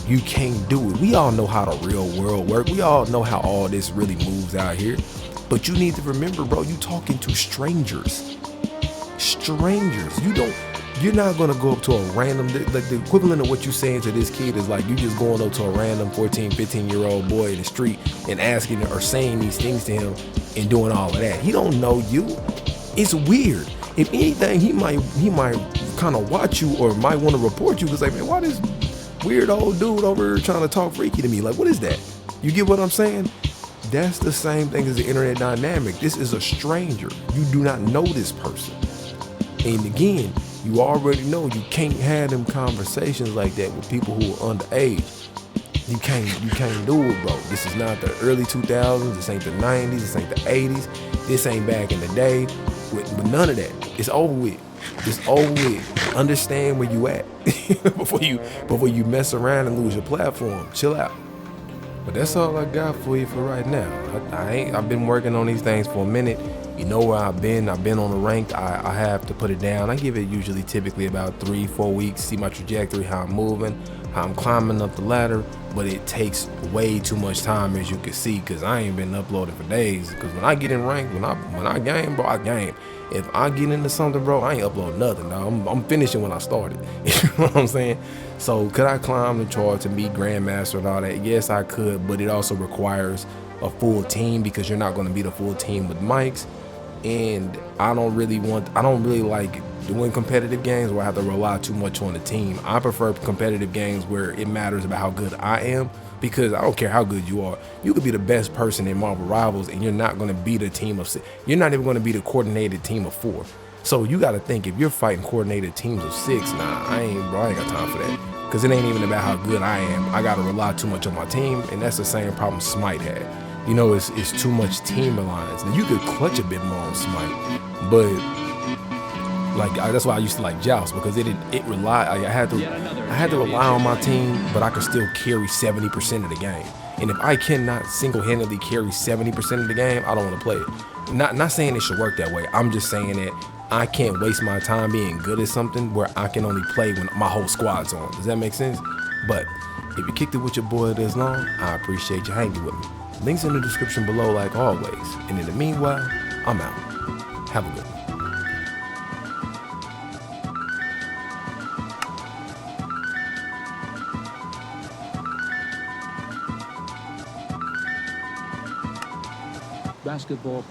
You can't do it. We all know how the real world works. We all know how all this really moves out here. But you need to remember, bro, you talking to strangers. Strangers. You're not gonna go up to a random, like the equivalent of what you're saying to this kid is like you just going up to a random 14, 15-year-old boy in the street and asking or saying these things to him and doing all of that. He don't know you. It's weird. If anything, he might kind of watch you or might want to report you because like, man, why this weird old dude over here trying to talk freaky to me? Like, what is that? You get what I'm saying? That's the same thing as the internet dynamic. This is a stranger. You do not know this person. And again, you already know you can't have them conversations like that with people who are underage. You can't do it, bro. This is not the early 2000s. This ain't the 90s. This ain't the 80s. This ain't back in the day. With none of that. It's over with. It's over with. Understand where you at before you mess around and lose your platform. Chill out. But that's all I got for you for right now. I've been working on these things for a minute. You know where I've been on the rank. I have to put it down. I give it typically about 3-4 weeks, see my trajectory, how I'm moving, how I'm climbing up the ladder. But it takes way too much time, as you can see, because I ain't been uploading for days. Because when I get in rank, when I game, bro, I game. If I get into something, bro, I ain't uploading nothing. No, I'm finishing when I started. You know what I'm saying? So could I climb the chart to be Grandmaster and all that? Yes, I could, but it also requires a full team because you're not going to be the full team with mics. And I don't really like doing competitive games where I have to rely too much on the team. I prefer competitive games where it matters about how good I am, because I don't care how good you are. You could be the best person in Marvel Rivals and you're not going to beat a team of 6. You're not even going to beat a coordinated team of 4. So you got to think, if you're fighting coordinated teams of 6, I ain't got time for that. Because it ain't even about how good I am. I got to rely too much on my team, and that's the same problem Smite had. You know, it's too much team reliance. Now, you could clutch a bit more on Smite, but like that's why I used to like Joust, because it relied. I had to rely on my team, but I could still carry 70% of the game. And if I cannot single-handedly carry 70% of the game, I don't want to play it. Not saying it should work that way. I'm just saying that I can't waste my time being good at something where I can only play when my whole squad's on. Does that make sense? But if you kicked it with your boy this long, I appreciate you hanging with me. Links in the description below like always. And in the meanwhile, I'm out. Have a good one. Basketball.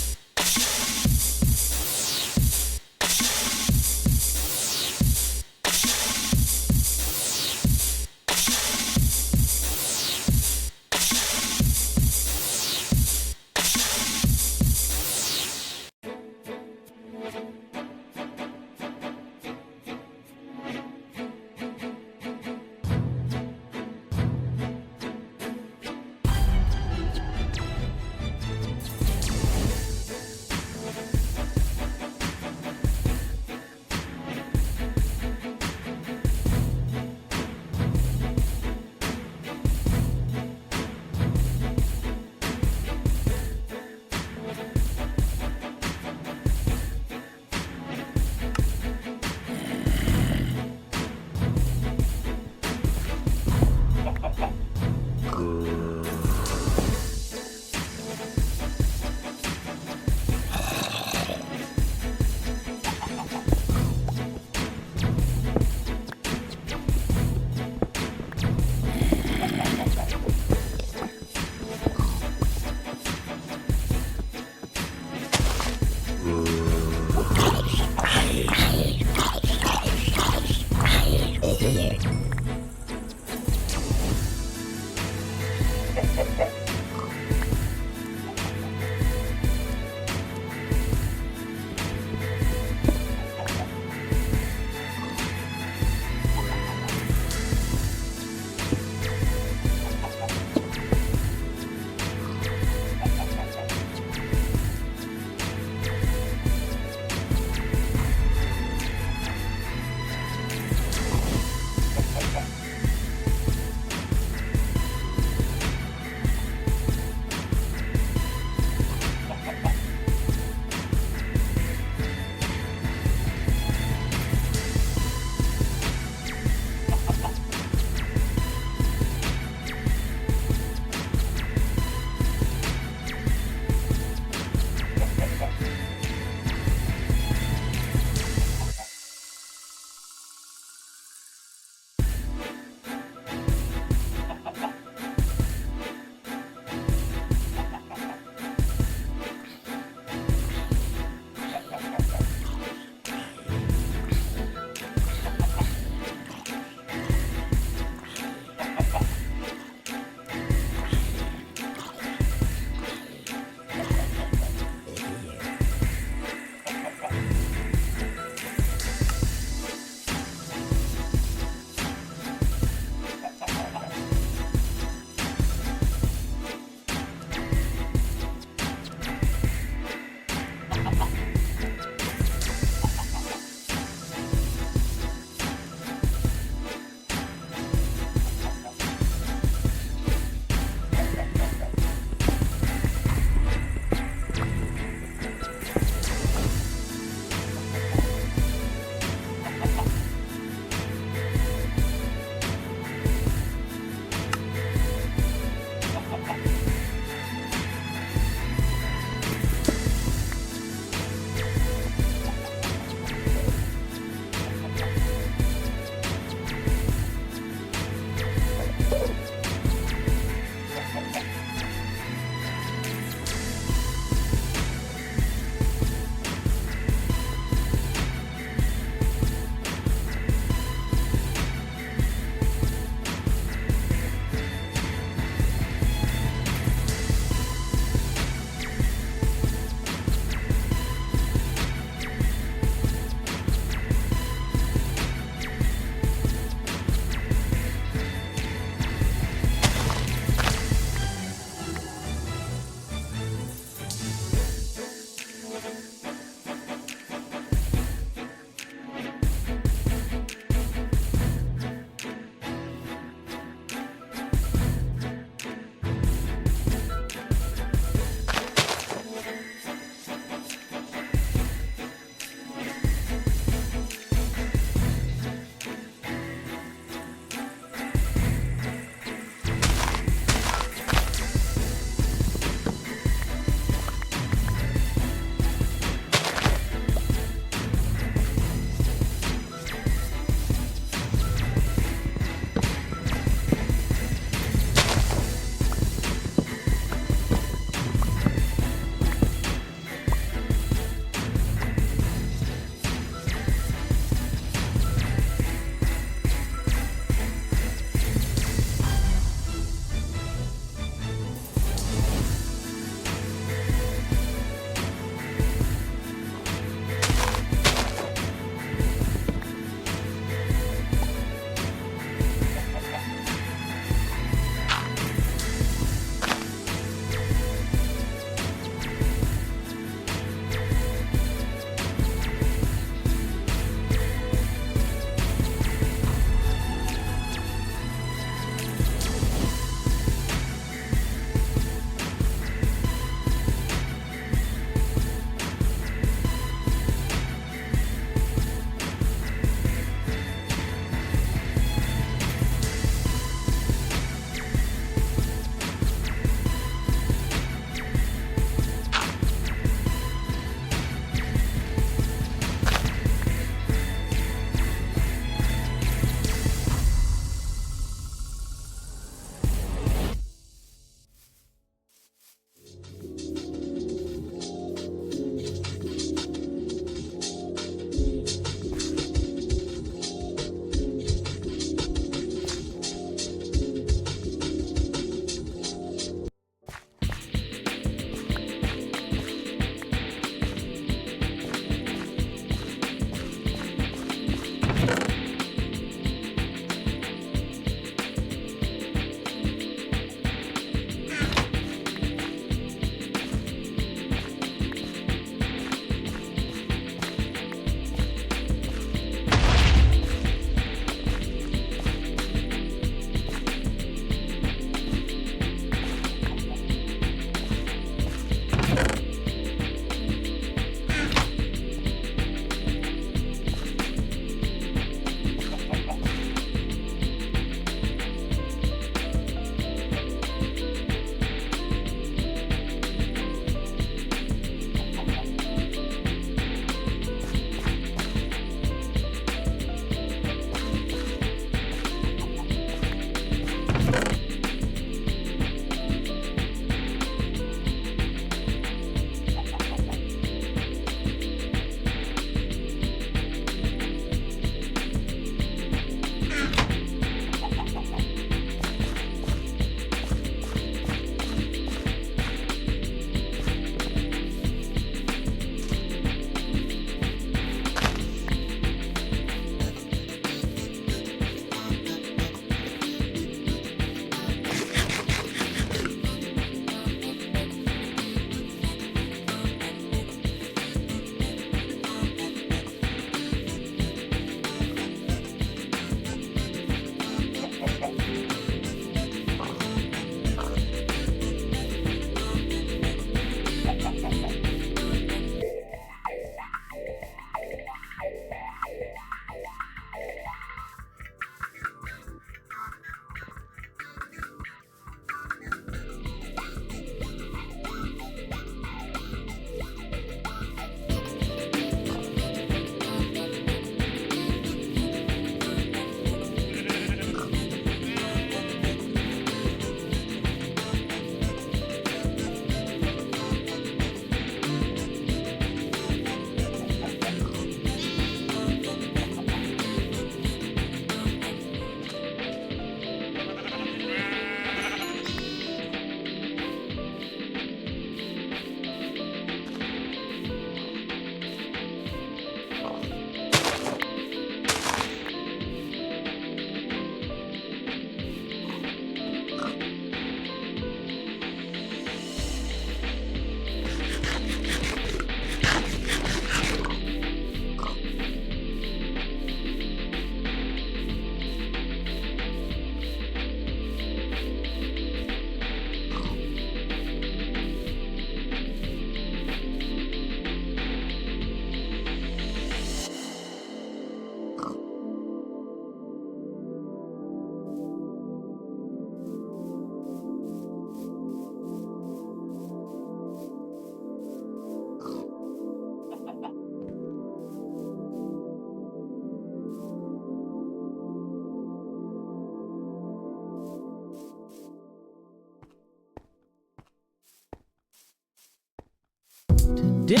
Dip.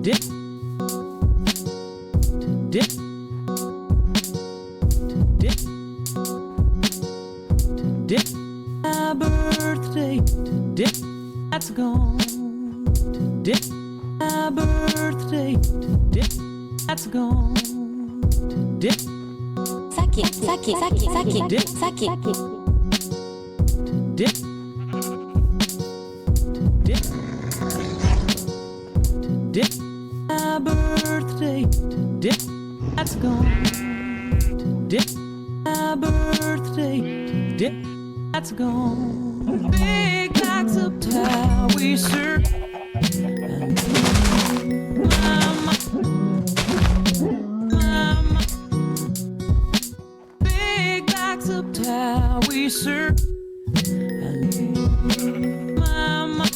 Dip. Dip. Dip. Dip. My birthday. Dip. That's gone. Dip. My birthday. Dip. That's gone. Dip. Saki, saki, saki, saki, Dip. saki. Dip. Dip. Dip. My birthday. Dip. That's gone. Dip. My birthday. Dip. That's gone. Big box of towel we serve. Mama. Mama. Big box of towel we serve. Mama.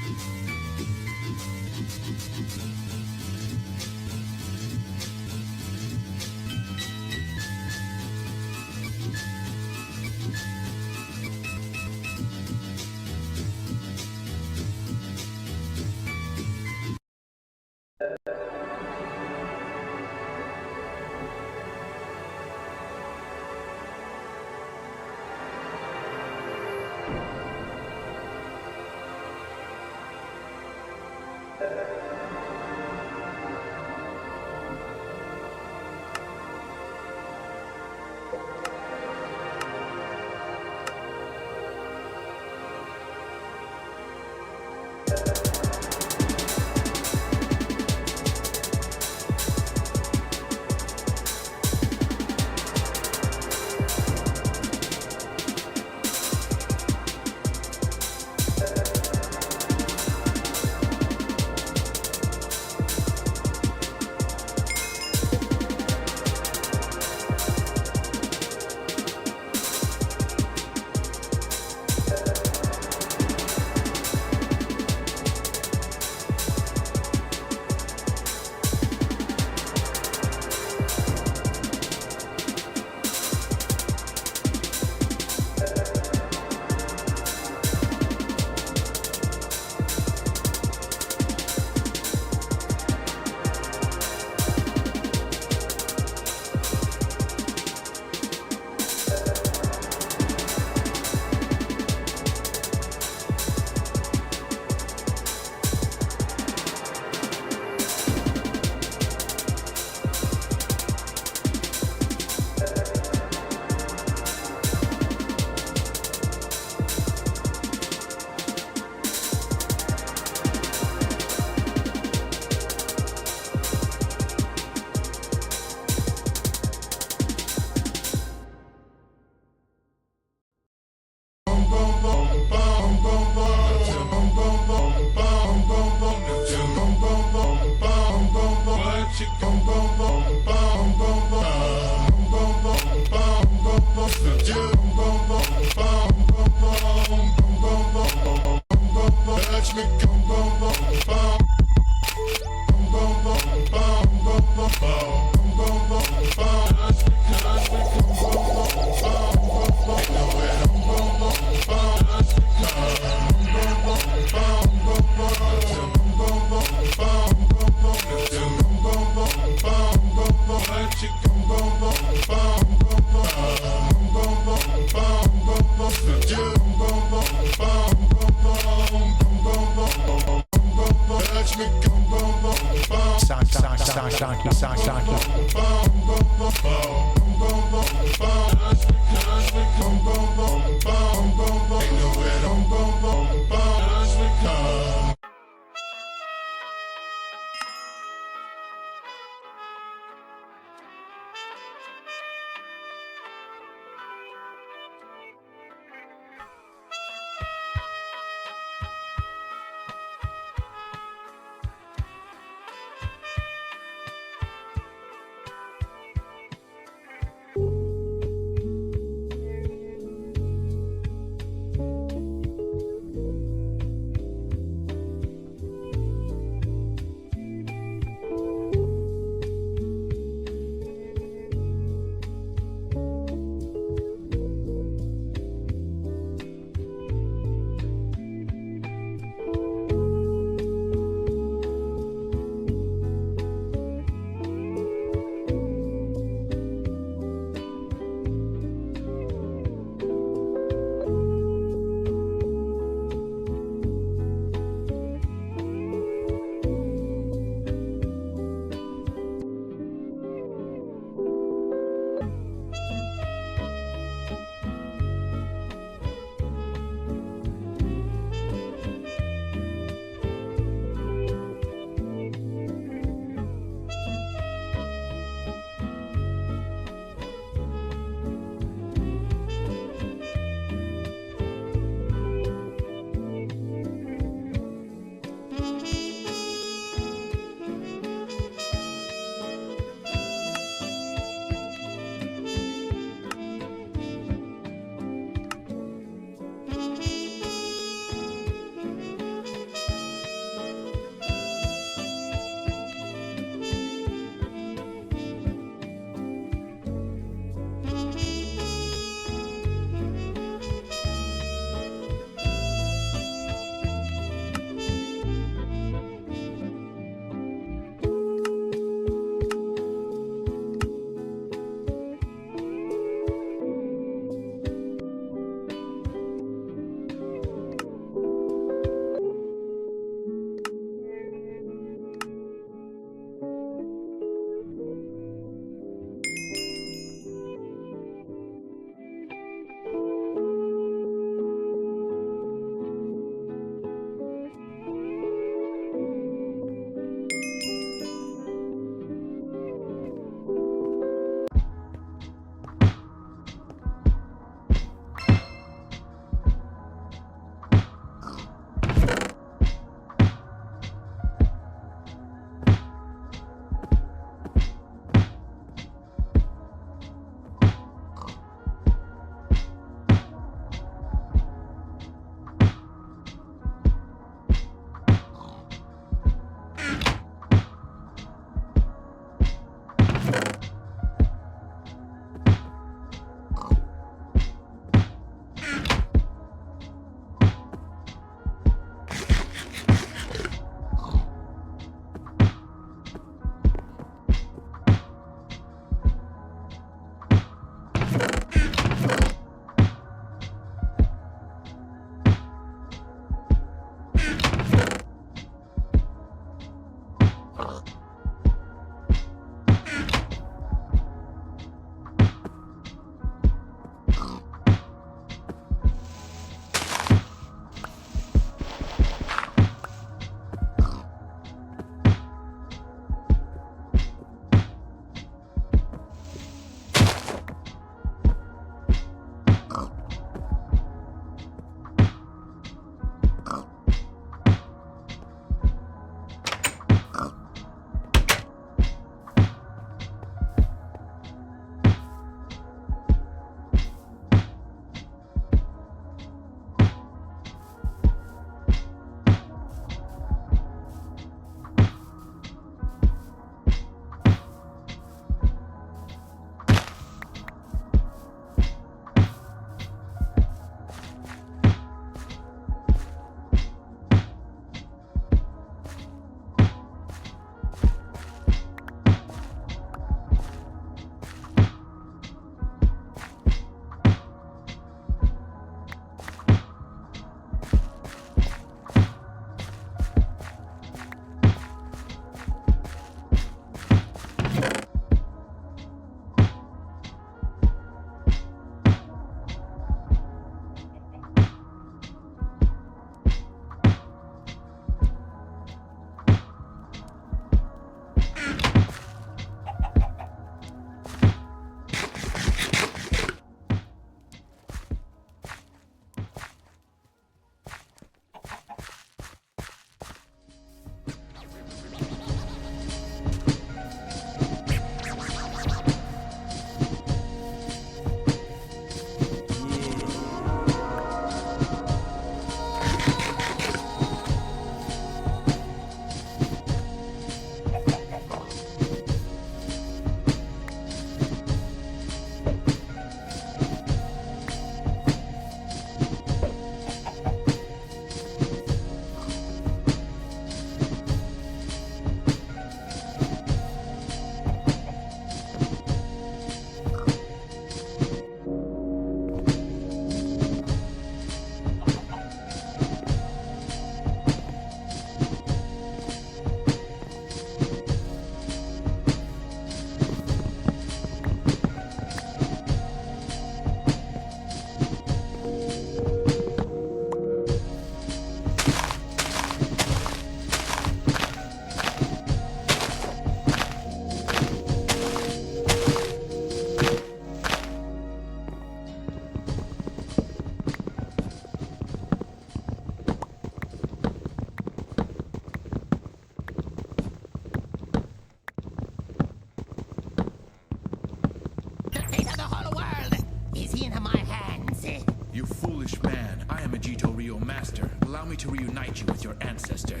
Allow me to reunite you with your ancestor.